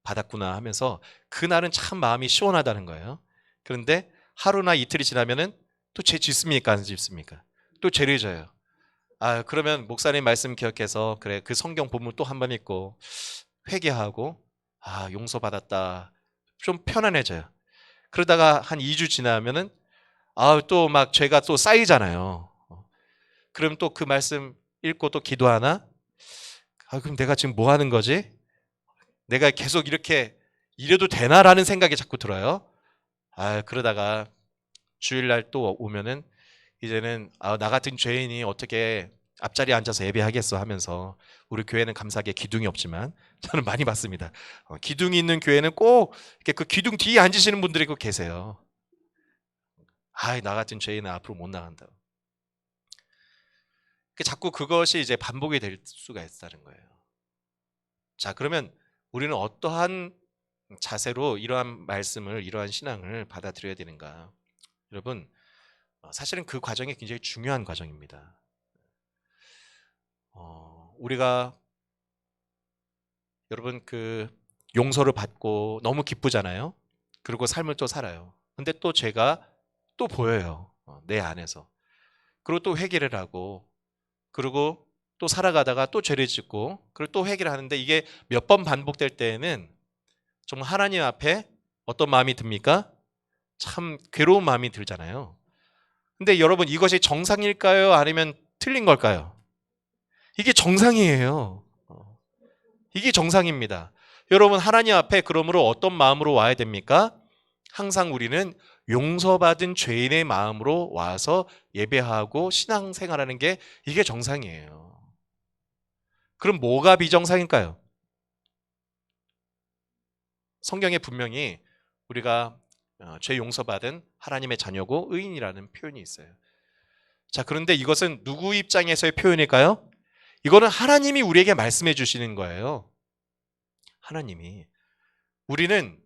받았구나 하면서 그날은 참 마음이 시원하다는 거예요. 그런데 하루나 이틀이 지나면은 또 죄 짓습니까? 안 짓습니까? 또 죄를 져요. 그러면 목사님 말씀 기억해서 그래, 그 성경 본문 또 한 번 읽고 회개하고 용서받았다. 좀 편안해져요. 그러다가 한 2주 지나면은 또 막 죄가 또 쌓이잖아요. 그럼 또 그 말씀 읽고 또 기도하나? 그럼 내가 지금 뭐 하는 거지? 내가 계속 이렇게 이래도 되나라는 생각이 자꾸 들어요. 그러다가 주일날 또 오면은 이제는 나 같은 죄인이 어떻게 앞자리에 앉아서 예배하겠어 하면서, 우리 교회는 감사하게 기둥이 없지만 저는 많이 봤습니다. 기둥이 있는 교회는 꼭 이렇게 그 기둥 뒤에 앉으시는 분들이 꼭 계세요. 나 같은 죄인은 앞으로 못 나간다. 자꾸 그것이 이제 반복이 될 수가 있다는 거예요. 자, 그러면 우리는 어떠한 자세로 이러한 말씀을, 이러한 신앙을 받아들여야 되는가? 여러분, 사실은 그 과정이 굉장히 중요한 과정입니다. 우리가 여러분 그 용서를 받고 너무 기쁘잖아요. 그리고 삶을 또 살아요. 근데 또 죄가 또 보여요. 내 안에서. 그리고 또 회개를 하고, 그리고 또 살아가다가 또 죄를 짓고, 그리고 또 회개를 하는데, 이게 몇 번 반복될 때에는 정말 하나님 앞에 어떤 마음이 듭니까? 참 괴로운 마음이 들잖아요. 근데 여러분, 이것이 정상일까요? 아니면 틀린 걸까요? 이게 정상이에요. 이게 정상입니다. 여러분, 하나님 앞에 그러므로 어떤 마음으로 와야 됩니까? 항상 우리는 용서받은 죄인의 마음으로 와서 예배하고 신앙생활하는 게, 이게 정상이에요. 그럼 뭐가 비정상일까요? 성경에 분명히 우리가 죄 용서받은 하나님의 자녀고 의인이라는 표현이 있어요. 자, 그런데 이것은 누구 입장에서의 표현일까요? 이거는 하나님이 우리에게 말씀해 주시는 거예요. 하나님이. 우리는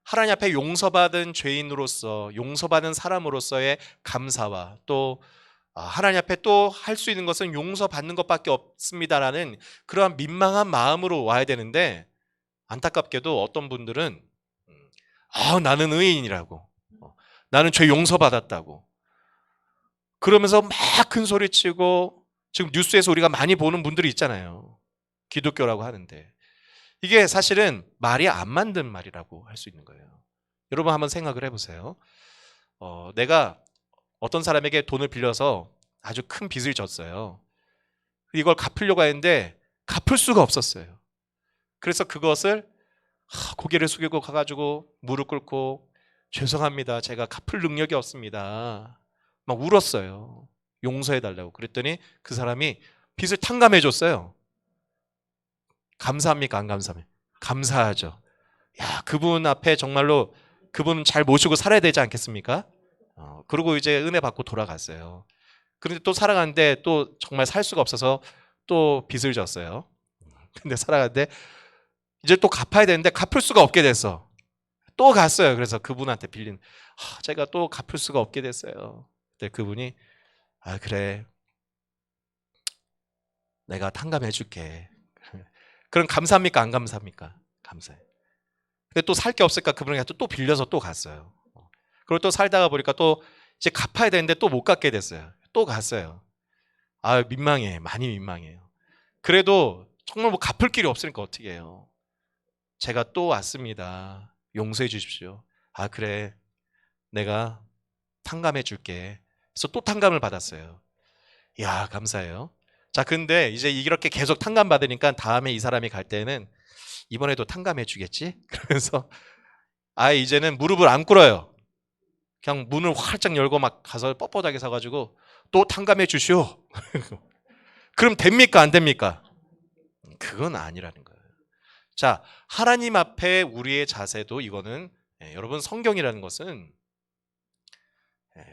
하나님 앞에 용서받은 죄인으로서, 용서받은 사람으로서의 감사와 또 하나님 앞에 또 할 수 있는 것은 용서받는 것밖에 없습니다라는 그러한 민망한 마음으로 와야 되는데, 안타깝게도 어떤 분들은 나는 의인이라고, 나는 죄 용서받았다고 그러면서 막 큰 소리치고, 지금 뉴스에서 우리가 많이 보는 분들이 있잖아요. 기독교라고 하는데 이게 사실은 말이 안 맞는 말이라고 할 수 있는 거예요. 여러분 한번 생각을 해보세요. 내가 어떤 사람에게 돈을 빌려서 아주 큰 빚을 졌어요. 이걸 갚으려고 했는데 갚을 수가 없었어요. 그래서 그것을 고개를 숙이고 가가지고 무릎 꿇고 죄송합니다. 제가 갚을 능력이 없습니다. 막 울었어요. 용서해 달라고. 그랬더니 그 사람이 빚을 탕감해 줬어요. 감사합니까? 안 감사합니까? 감사하죠. 야, 그분 앞에 정말로 그분 잘 모시고 살아야 되지 않겠습니까? 그리고 이제 은혜 받고 돌아갔어요. 그런데 또 살아가는데 또 정말 살 수가 없어서 또 빚을 졌어요. 근데 살아가는데 이제 또 갚아야 되는데 갚을 수가 없게 됐어. 또 갔어요. 그래서 그분한테 빌린, 제가 또 갚을 수가 없게 됐어요. 근데 그분이, 그래, 내가 탕감해 줄게. 그럼 감사합니까? 안 감사합니까? 감사해. 근데 또 살 게 없으니까 그분한테 또 빌려서 또 갔어요. 그리고 또 살다가 보니까 또 이제 갚아야 되는데 또 못 갚게 됐어요. 또 갔어요. 민망해. 많이 민망해요. 그래도 정말 뭐 갚을 길이 없으니까 어떻게 해요? 제가 또 왔습니다. 용서해 주십시오. 그래. 내가 탕감해 줄게. 그래서 또 탕감을 받았어요. 이야, 감사해요. 자, 근데 이제 이렇게 계속 탕감 받으니까 다음에 이 사람이 갈 때는 이번에도 탕감해 주겠지? 그래서 이제는 무릎을 안 꿇어요. 그냥 문을 활짝 열고 막 가서 뻣뻣하게 서가지고 또 탕감해 주시오. 그럼 됩니까? 안 됩니까? 그건 아니라는 거예요. 자, 하나님 앞에 우리의 자세도 이거는 여러분 성경이라는 것은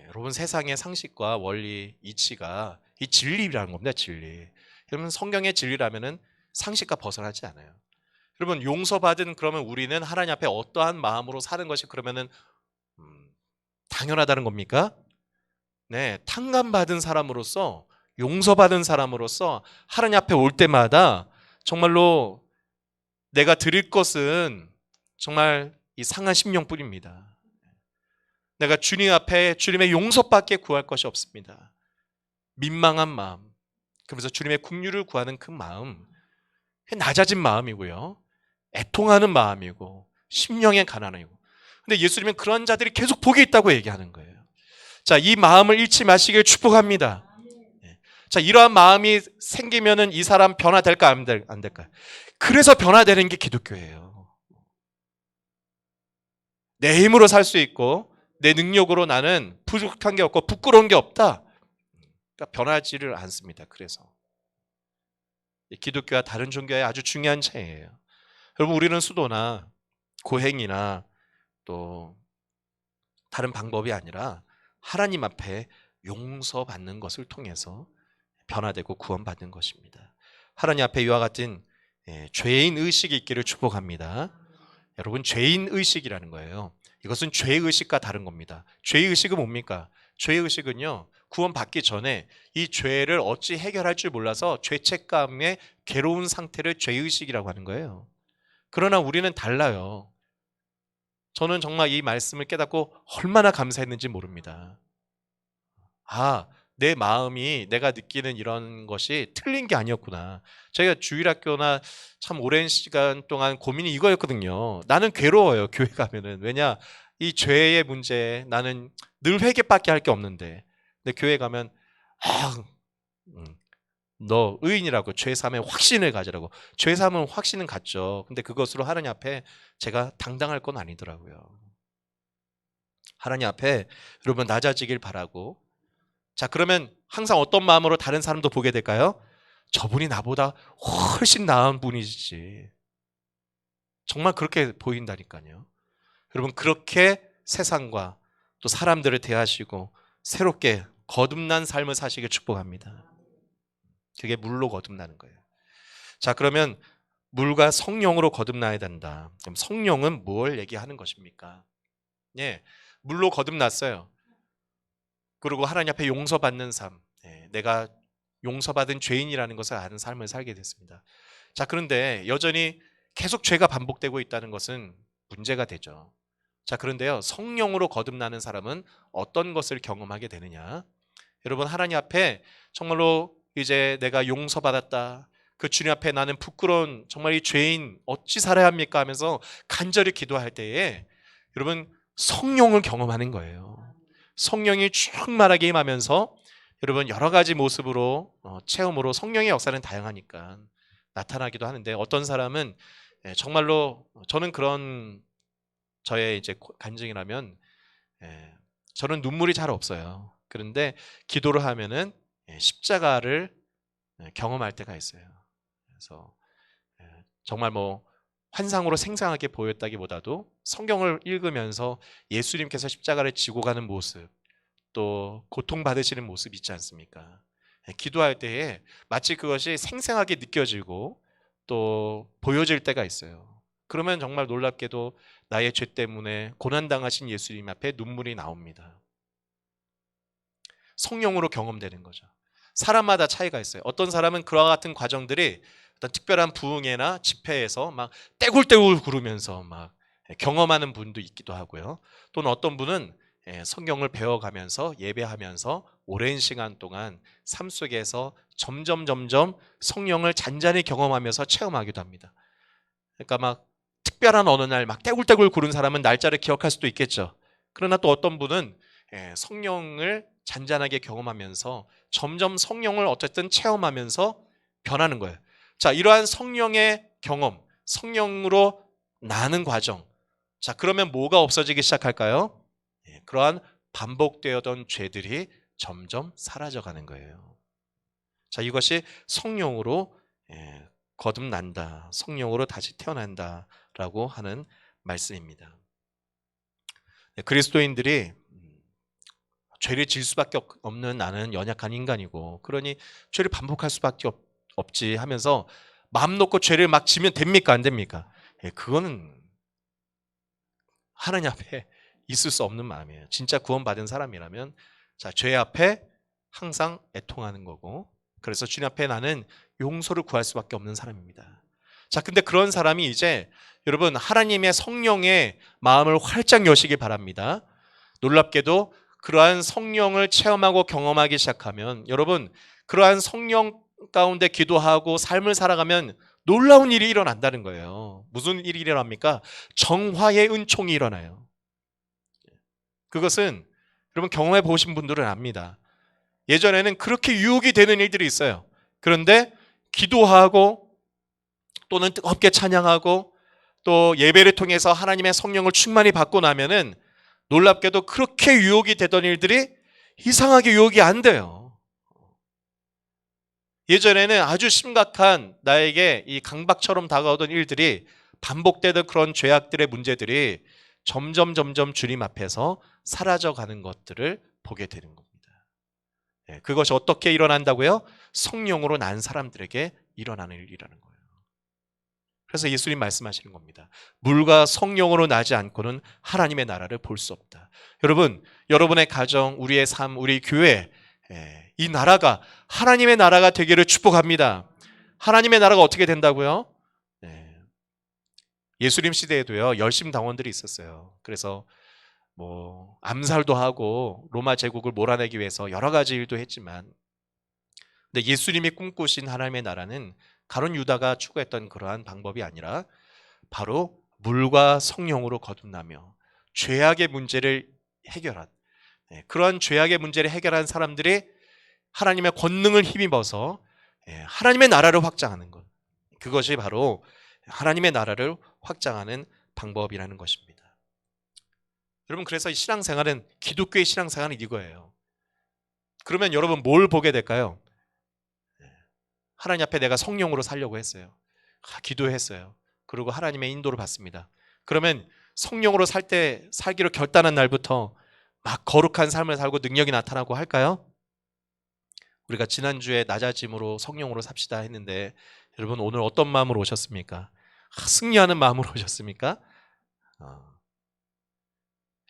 여러분 세상의 상식과 원리, 이치가 이 진리라는 겁니다. 진리. 여러분 성경의 진리라면은 상식과 벗어나지 않아요. 여러분 용서받은 그러면 우리는 하나님 앞에 어떠한 마음으로 사는 것이 그러면은 당연하다는 겁니까? 네, 탕감받은 사람으로서 용서받은 사람으로서 하나님 앞에 올 때마다 정말로 내가 드릴 것은 정말 이 상한 심령뿐입니다. 내가 주님 앞에 주님의 용서밖에 구할 것이 없습니다. 민망한 마음, 그러면서 주님의 긍휼을 구하는 그 마음, 낮아진 마음이고요. 애통하는 마음이고 심령의 가난이고. 근데 예수님은 그런 자들이 계속 복이 있다고 얘기하는 거예요. 자, 이 마음을 잃지 마시길 축복합니다. 자, 이러한 마음이 생기면은 이 사람 변화될까 안 될까? 그래서 변화되는 게 기독교예요. 내 힘으로 살 수 있고 내 능력으로 나는 부족한 게 없고 부끄러운 게 없다. 그러니까 변하지를 않습니다. 그래서 기독교와 다른 종교의 아주 중요한 차이예요. 여러분 우리는 수도나 고행이나 또 다른 방법이 아니라 하나님 앞에 용서받는 것을 통해서 변화되고 구원받는 것입니다. 하나님 앞에 이와 같은 죄인 의식이 있기를 축복합니다. 여러분 죄인 의식이라는 거예요. 이것은 죄의식과 다른 겁니다. 죄의식은 뭡니까? 죄의식은요 구원받기 전에 이 죄를 어찌 해결할 줄 몰라서 죄책감에 괴로운 상태를 죄의식이라고 하는 거예요. 그러나 우리는 달라요. 저는 정말 이 말씀을 깨닫고 얼마나 감사했는지 모릅니다. 내 마음이 내가 느끼는 이런 것이 틀린 게 아니었구나. 저희가 주일학교나 참 오랜 시간 동안 고민이 이거였거든요. 나는 괴로워요. 교회 가면은. 왜냐? 이 죄의 문제 나는 늘 회개밖에 할 게 없는데. 근데 교회 가면 너 의인이라고 죄사함의 확신을 가지라고. 죄사함은 확신은 갖죠. 근데 그것으로 하나님 앞에 제가 당당할 건 아니더라고요. 하나님 앞에 여러분 낮아지길 바라고. 자, 그러면 항상 어떤 마음으로 다른 사람도 보게 될까요? 저분이 나보다 훨씬 나은 분이지. 정말 그렇게 보인다니까요. 여러분 그렇게 세상과 또 사람들을 대하시고 새롭게 거듭난 삶을 사시길 축복합니다. 그게 물로 거듭나는 거예요. 자, 그러면 물과 성령으로 거듭나야 된다. 그럼 성령은 뭘 얘기하는 것입니까? 물로 거듭났어요. 그리고 하나님 앞에 용서받는 삶, 내가 용서받은 죄인이라는 것을 아는 삶을 살게 됐습니다. 자, 그런데 여전히 계속 죄가 반복되고 있다는 것은 문제가 되죠. 자, 그런데요 성령으로 거듭나는 사람은 어떤 것을 경험하게 되느냐? 여러분 하나님 앞에 정말로 이제 내가 용서받았다, 그 주님 앞에 나는 부끄러운 정말 이 죄인 어찌 살아야 합니까 하면서 간절히 기도할 때에 여러분 성령을 경험하는 거예요. 성령이 충만하게 임하면서 여러분 여러 가지 모습으로 체험으로 성령의 역사는 다양하니까 나타나기도 하는데, 어떤 사람은 정말로 저는 그런 저의 이제 간증이라면 저는 눈물이 잘 없어요. 그런데 기도를 하면은 십자가를 경험할 때가 있어요. 그래서 정말 뭐 환상으로 생생하게 보였다기보다도 성경을 읽으면서 예수님께서 십자가를 지고 가는 모습, 또 고통받으시는 모습 있지 않습니까? 기도할 때에 마치 그것이 생생하게 느껴지고 또 보여질 때가 있어요. 그러면 정말 놀랍게도 나의 죄 때문에 고난당하신 예수님 앞에 눈물이 나옵니다. 성령으로 경험되는 거죠. 사람마다 차이가 있어요. 어떤 사람은 그와 같은 과정들이 어떤 특별한 부흥회나 집회에서 막 떼굴떼굴 구르면서 막 경험하는 분도 있기도 하고요. 또는 어떤 분은 성경을 배워가면서 예배하면서 오랜 시간 동안 삶 속에서 점점 성령을 잔잔히 경험하면서 체험하기도 합니다. 그러니까 막 특별한 어느 날 막 떼굴떼굴 구른 사람은 날짜를 기억할 수도 있겠죠. 그러나 또 어떤 분은 성령을 잔잔하게 경험하면서 점점 성령을 어쨌든 체험하면서 변하는 거예요. 자, 이러한 성령의 경험, 성령으로 나는 과정. 자, 그러면 뭐가 없어지기 시작할까요? 그러한 반복되었던 죄들이 점점 사라져가는 거예요. 자, 이것이 성령으로 거듭난다, 성령으로 다시 태어난다라고 하는 말씀입니다. 그리스도인들이 죄를 질 수밖에 없는 나는 연약한 인간이고, 그러니 죄를 반복할 수밖에 없지 하면서 마음 놓고 죄를 막 지면 됩니까? 안 됩니까? 그거는 하나님 앞에 있을 수 없는 마음이에요. 진짜 구원받은 사람이라면 자, 죄 앞에 항상 애통하는 거고, 그래서 주님 앞에 나는 용서를 구할 수밖에 없는 사람입니다. 자, 근데 그런 사람이 이제 여러분 하나님의 성령의 마음을 활짝 여시기 바랍니다. 놀랍게도 그러한 성령을 체험하고 경험하기 시작하면 여러분 그러한 성령 가운데 기도하고 삶을 살아가면 놀라운 일이 일어난다는 거예요. 무슨 일이 일어납니까? 정화의 은총이 일어나요. 그것은 여러분 경험해 보신 분들은 압니다. 예전에는 그렇게 유혹이 되는 일들이 있어요. 그런데 기도하고 또는 뜨겁게 찬양하고 또 예배를 통해서 하나님의 성령을 충만히 받고 나면은 놀랍게도 그렇게 유혹이 되던 일들이 이상하게 유혹이 안 돼요. 예전에는 아주 심각한 나에게 이 강박처럼 다가오던 일들이 반복되던 그런 죄악들의 문제들이 점점 주님 앞에서 사라져가는 것들을 보게 되는 겁니다. 그것이 어떻게 일어난다고요? 성령으로 난 사람들에게 일어나는 일이라는 거예요. 그래서 예수님 말씀하시는 겁니다. 물과 성령으로 나지 않고는 하나님의 나라를 볼 수 없다. 여러분, 여러분의 가정, 우리의 삶, 우리 교회, 이 나라가 하나님의 나라가 되기를 축복합니다. 하나님의 나라가 어떻게 된다고요? 예수님 시대에도요, 열심당원들이 있었어요. 그래서 뭐 암살도 하고 로마 제국을 몰아내기 위해서 여러 가지 일도 했지만, 근데 예수님이 꿈꾸신 하나님의 나라는 가룟 유다가 추구했던 그러한 방법이 아니라 바로 물과 성령으로 거듭나며 죄악의 문제를 해결한, 그러한 죄악의 문제를 해결한 사람들이 하나님의 권능을 힘입어서 하나님의 나라를 확장하는 것, 그것이 바로 하나님의 나라를 확장하는 방법이라는 것입니다. 여러분, 그래서 신앙생활은, 기독교의 신앙생활은 이거예요. 그러면 여러분 뭘 보게 될까요? 하나님 앞에 내가 성령으로 살려고 했어요. 기도했어요. 그리고 하나님의 인도를 받습니다. 그러면 성령으로 살기로 결단한 날부터 막 거룩한 삶을 살고 능력이 나타나고 할까요? 우리가 지난주에 낮아짐으로 성령으로 삽시다 했는데 여러분 오늘 어떤 마음으로 오셨습니까? 승리하는 마음으로 오셨습니까?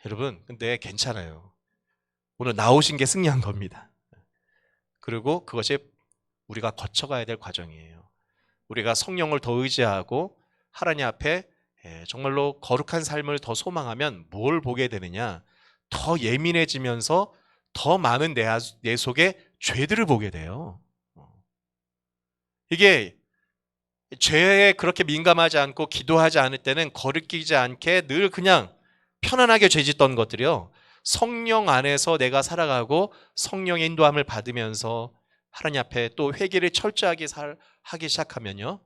여러분 근데 괜찮아요. 오늘 나오신 게 승리한 겁니다. 그리고 그것이 우리가 거쳐가야 될 과정이에요. 우리가 성령을 더 의지하고 하나님 앞에 정말로 거룩한 삶을 더 소망하면 뭘 보게 되느냐? 더 예민해지면서 더 많은 내 속에 죄들을 보게 돼요. 이게 죄에 그렇게 민감하지 않고 기도하지 않을 때는 거리끼지 않게 늘 그냥 편안하게 죄짓던 것들이요, 성령 안에서 내가 살아가고 성령의 인도함을 받으면서 하나님 앞에 또 회개를 철저하게 하기 시작하면요,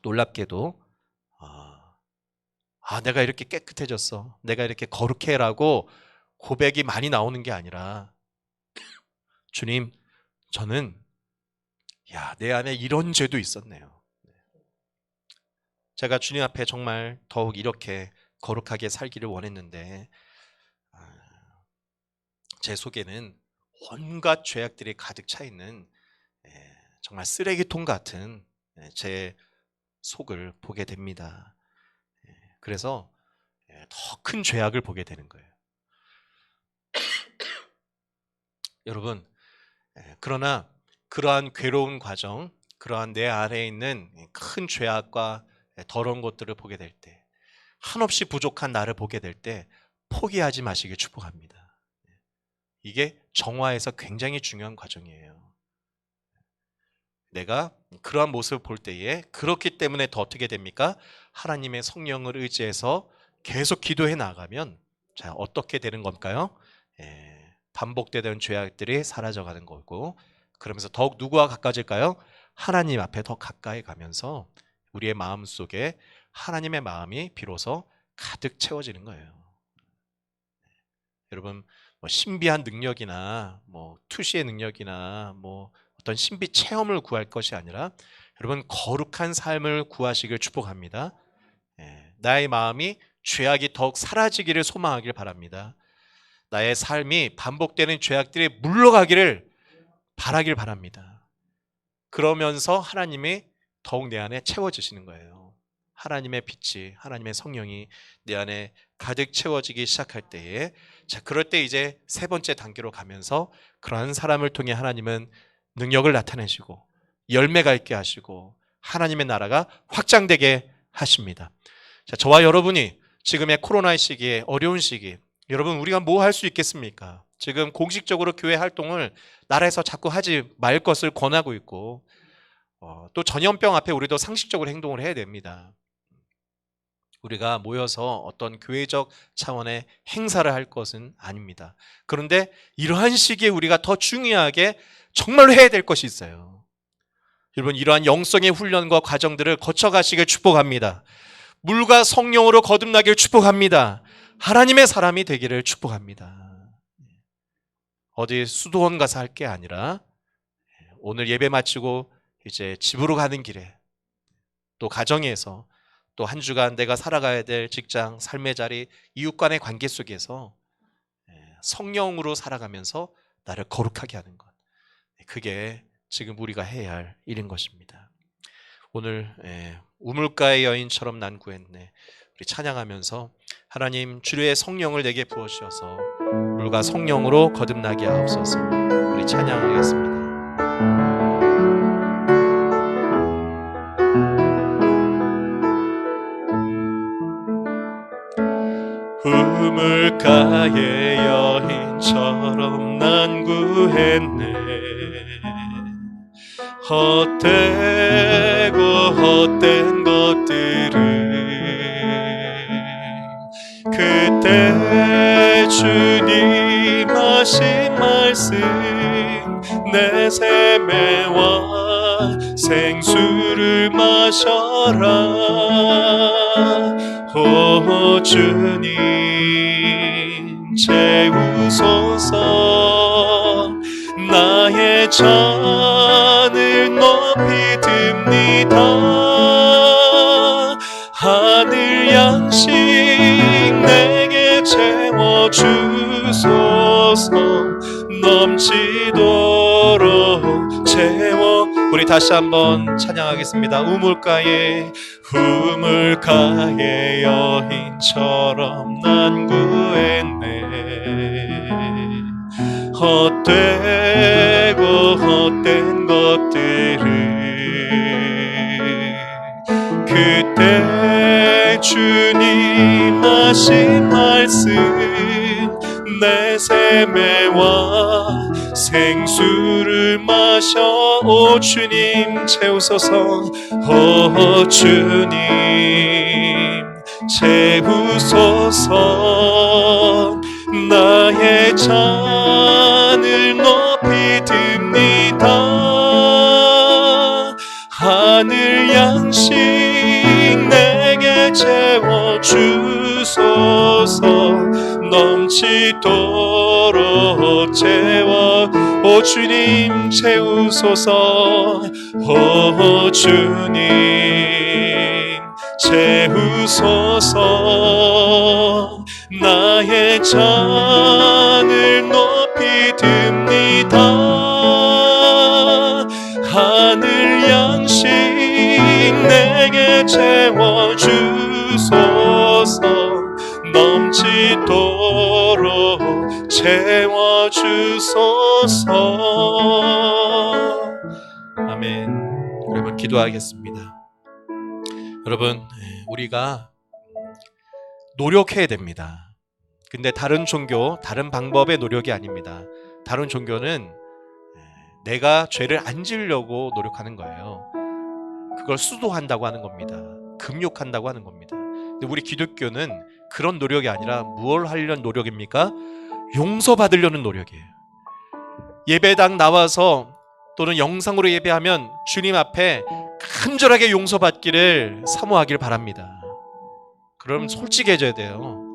놀랍게도 내가 이렇게 깨끗해졌어, 내가 이렇게 거룩해라고 고백이 많이 나오는 게 아니라 주님, 저는 내 안에 이런 죄도 있었네요. 제가 주님 앞에 정말 더욱 이렇게 거룩하게 살기를 원했는데 제 속에는 온갖 죄악들이 가득 차 있는 정말 쓰레기통 같은 제 속을 보게 됩니다. 그래서 더 큰 죄악을 보게 되는 거예요. 여러분, 그러나 그러한 괴로운 과정, 그러한 내 안에 있는 큰 죄악과 더러운 것들을 보게 될 때, 한없이 부족한 나를 보게 될 때 포기하지 마시길 축복합니다. 이게 정화에서 굉장히 중요한 과정이에요. 내가 그러한 모습을 볼 때에 그렇기 때문에 더 어떻게 됩니까? 하나님의 성령을 의지해서 계속 기도해 나가면 자, 어떻게 되는 건가요? 반복되던 죄악들이 사라져가는 거고, 그러면서 더욱 누구와 가까워질까요? 하나님 앞에 더 가까이 가면서 우리의 마음 속에 하나님의 마음이 비로소 가득 채워지는 거예요. 여러분, 신비한 능력이나 투시의 능력이나 어떤 신비 체험을 구할 것이 아니라 여러분 거룩한 삶을 구하시길 축복합니다. 나의 마음이 죄악이 더욱 사라지기를 소망하길 바랍니다. 나의 삶이 반복되는 죄악들이 물러가기를 바라길 바랍니다. 그러면서 하나님이 더욱 내 안에 채워지시는 거예요. 하나님의 빛이, 하나님의 성령이 내 안에 가득 채워지기 시작할 때에, 자, 그럴 때 이제 세 번째 단계로 가면서 그러한 사람을 통해 하나님은 능력을 나타내시고 열매가 있게 하시고 하나님의 나라가 확장되게 하십니다. 자, 저와 여러분이 지금의 코로나의 시기에, 어려운 시기, 여러분 우리가 뭐 할 수 있겠습니까? 지금 공식적으로 교회 활동을 나라에서 자꾸 하지 말 것을 권하고 있고, 또 전염병 앞에 우리도 상식적으로 행동을 해야 됩니다. 우리가 모여서 어떤 교회적 차원의 행사를 할 것은 아닙니다. 그런데 이러한 시기에 우리가 더 중요하게 정말로 해야 될 것이 있어요. 여러분, 이러한 영성의 훈련과 과정들을 거쳐가시길 축복합니다. 물과 성령으로 거듭나길 축복합니다. 하나님의 사람이 되기를 축복합니다. 어디 수도원 가서 할 게 아니라 오늘 예배 마치고 이제 집으로 가는 길에, 또 가정에서, 또 한 주간 내가 살아가야 될 직장, 삶의 자리, 이웃 간의 관계 속에서 성령으로 살아가면서 나를 거룩하게 하는 것, 그게 지금 우리가 해야 할 일인 것입니다. 오늘 우물가의 여인처럼 난 구했네, 우리 찬양하면서 하나님 주의 성령을 내게 부어주셔서 물과 성령으로 거듭나게 하옵소서. 우리 찬양하겠습니다. 우물가의 여인처럼 난 구했네. 헛되고 헛된 것들을 그때 주님 하신 말씀, 내 샘매와 생수를 마셔라. 오 주님 채우소서. 나의 잔을 높이 듭니다. 하늘 양식 내게 채워주소서. 넘치도록 채워. 우리 다시 한번 찬양하겠습니다. 우물가의 여인처럼 난 구했네. 헛되고 헛된 것들을 그때 주님 하신 말씀, 내 샘매와 생수를 마셔. 오 주님 채우소서. 오 주님 채우소서. 나의 잔을 높이 듭니다. 하늘 양식 내게 채워주소서. 넘치도록 채워 오 주님 채우소서 오 주님 채우소서 나의 잔을 높이 듭니다 하늘 양식 내게 채워주소서 넘치도록 채워주소서 아멘. 여러분 기도하겠습니다. 여러분 우리가 노력해야 됩니다. 근데 다른 종교, 다른 방법의 노력이 아닙니다. 다른 종교는 내가 죄를 안 지으려고 노력하는 거예요. 그걸 수도한다고 하는 겁니다. 금욕한다고 하는 겁니다. 근데 우리 기독교는 그런 노력이 아니라 무엇을 하려는 노력입니까? 용서받으려는 노력이에요. 예배당 나와서 또는 영상으로 예배하면 주님 앞에 간절하게 용서받기를 사모하길 바랍니다. 그럼 솔직해져야 돼요.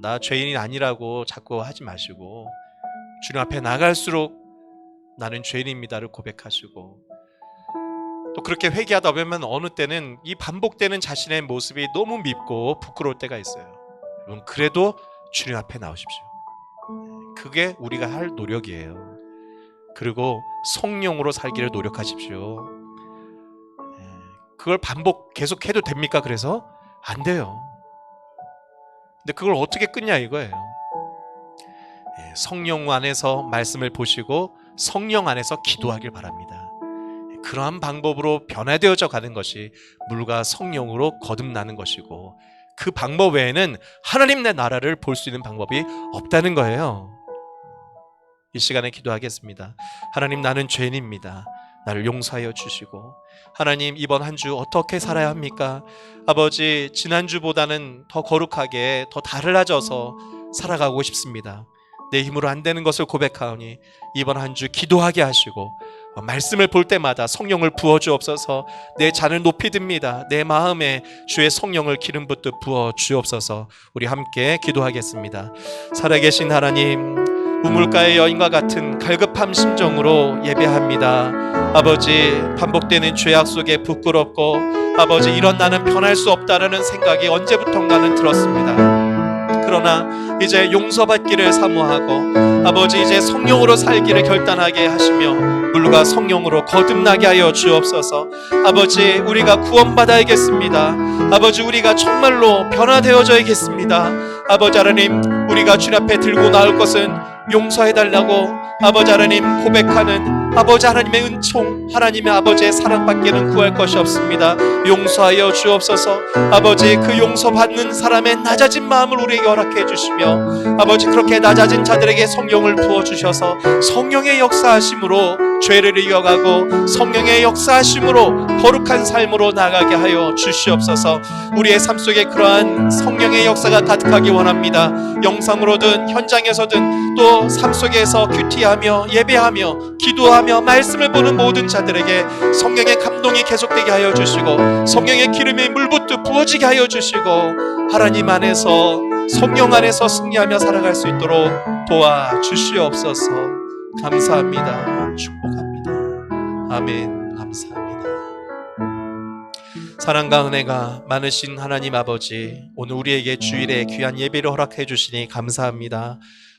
나 죄인이 아니라고 자꾸 하지 마시고 주님 앞에 나갈수록 나는 죄인입니다를 고백하시고 또 그렇게 회개하다 보면 어느 때는 이 반복되는 자신의 모습이 너무 밉고 부끄러울 때가 있어요. 여러분 그래도 주님 앞에 나오십시오. 그게 우리가 할 노력이에요. 그리고 성령으로 살기를 노력하십시오. 그걸 반복 계속해도 됩니까? 그래서 안 돼요. 근데 그걸 어떻게 끊냐 이거예요. 성령 안에서 말씀을 보시고 성령 안에서 기도하길 바랍니다. 그러한 방법으로 변화되어져 가는 것이 물과 성령으로 거듭나는 것이고 그 방법 외에는 하나님 내 나라를 볼 수 있는 방법이 없다는 거예요. 이 시간에 기도하겠습니다. 하나님 나는 죄인입니다. 나를 용서하여 주시고 하나님 이번 한 주 어떻게 살아야 합니까? 아버지 지난주보다는 더 거룩하게 더 달라져서 살아가고 싶습니다. 내 힘으로 안 되는 것을 고백하오니 이번 한 주 기도하게 하시고 말씀을 볼 때마다 성령을 부어주옵소서. 내 잔을 높이 듭니다. 내 마음에 주의 성령을 기름 붓듯 부어주옵소서. 우리 함께 기도하겠습니다. 살아계신 하나님 우물가의 여인과 같은 갈급함 심정으로 예배합니다. 아버지 반복되는 죄악 속에 부끄럽고 아버지 이런 나는 변할 수 없다라는 생각이 언제부턴가는 들었습니다. 그러나 이제 용서받기를 사모하고 아버지 이제 성령으로 살기를 결단하게 하시며 물과 성령으로 거듭나게 하여 주옵소서. 아버지 우리가 구원받아야겠습니다. 아버지 우리가 정말로 변화되어져야겠습니다. 아버지 하나님 우리가 주님 앞에 들고 나올 것은 용서해달라고 아버지 하나님 고백하는 아버지 하나님의 은총 하나님의 아버지의 사랑밖에는 구할 것이 없습니다. 용서하여 주옵소서. 아버지 그 용서받는 사람의 낮아진 마음을 우리에게 허락해 주시며 아버지 그렇게 낮아진 자들에게 성령을 부어주셔서 성령의 역사하심으로 죄를 이겨가고 성령의 역사하심으로 거룩한 삶으로 나가게 하여 주시옵소서. 우리의 삶 속에 그러한 성령의 역사가 가득하기 원합니다. 영상으로든 현장에서든 또 삶 속에서 큐티하며 예배하며 기도하며 말씀을 보는 모든 자들에게 성령의 감동이 계속되게 하여 주시고 성령의 기름이 물붓듯 부어지게 하여 주시고 하나님 안에서 성령 안에서 승리하며 살아갈 수 있도록 도와주시옵소서. 감사합니다. 축복합니다. 아멘. 감사합니다. 사랑과 은혜가 많으신 하나님 아버지, 오늘 우리에게 주일에 귀한 예배를 허락해 주시니 감사합니다.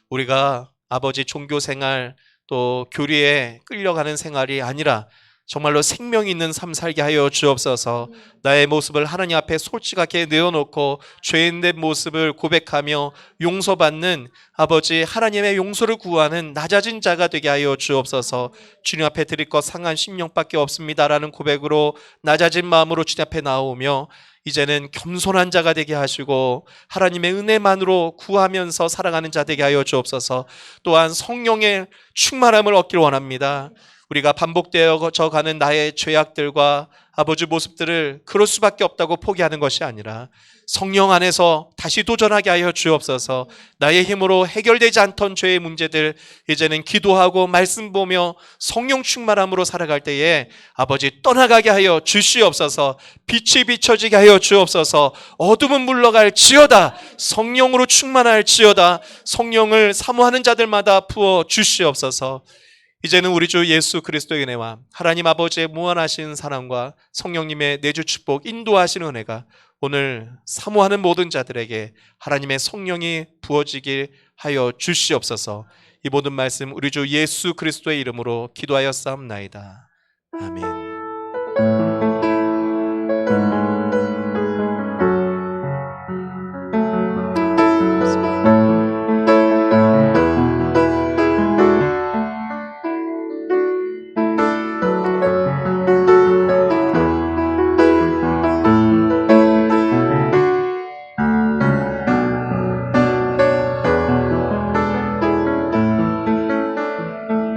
우리가 아버지 종교 생활 또 교리에 끌려가는 생활이 아니라 정말로 생명 있는 삶 살게 하여 주옵소서. 나의 모습을 하나님 앞에 솔직하게 내어놓고 죄인된 모습을 고백하며 용서받는 아버지 하나님의 용서를 구하는 낮아진 자가 되게 하여 주옵소서. 주님 앞에 드릴 것 상한 심령밖에 없습니다라는 고백으로 낮아진 마음으로 주님 앞에 나오며 이제는 겸손한 자가 되게 하시고 하나님의 은혜만으로 구하면서 살아가는 자 되게 하여 주옵소서. 또한 성령의 충만함을 얻기를 원합니다. 우리가 반복되어져 가는 나의 죄악들과 아버지 모습들을 그럴 수밖에 없다고 포기하는 것이 아니라 성령 안에서 다시 도전하게 하여 주옵소서. 나의 힘으로 해결되지 않던 죄의 문제들 이제는 기도하고 말씀 보며 성령 충만함으로 살아갈 때에 아버지 떠나가게 하여 주시옵소서. 빛이 비춰지게 하여 주옵소서. 어둠은 물러갈지어다. 성령으로 충만할지어다. 성령을 사모하는 자들마다 부어 주시옵소서. 이제는 우리 주 예수 그리스도의 은혜와 하나님 아버지의 무한하신 사랑과 성령님의 내주 축복 인도하시는 은혜가 오늘 사모하는 모든 자들에게 하나님의 성령이 부어지게 하여 주시옵소서. 이 모든 말씀 우리 주 예수 그리스도의 이름으로 기도하였사옵나이다. 아멘.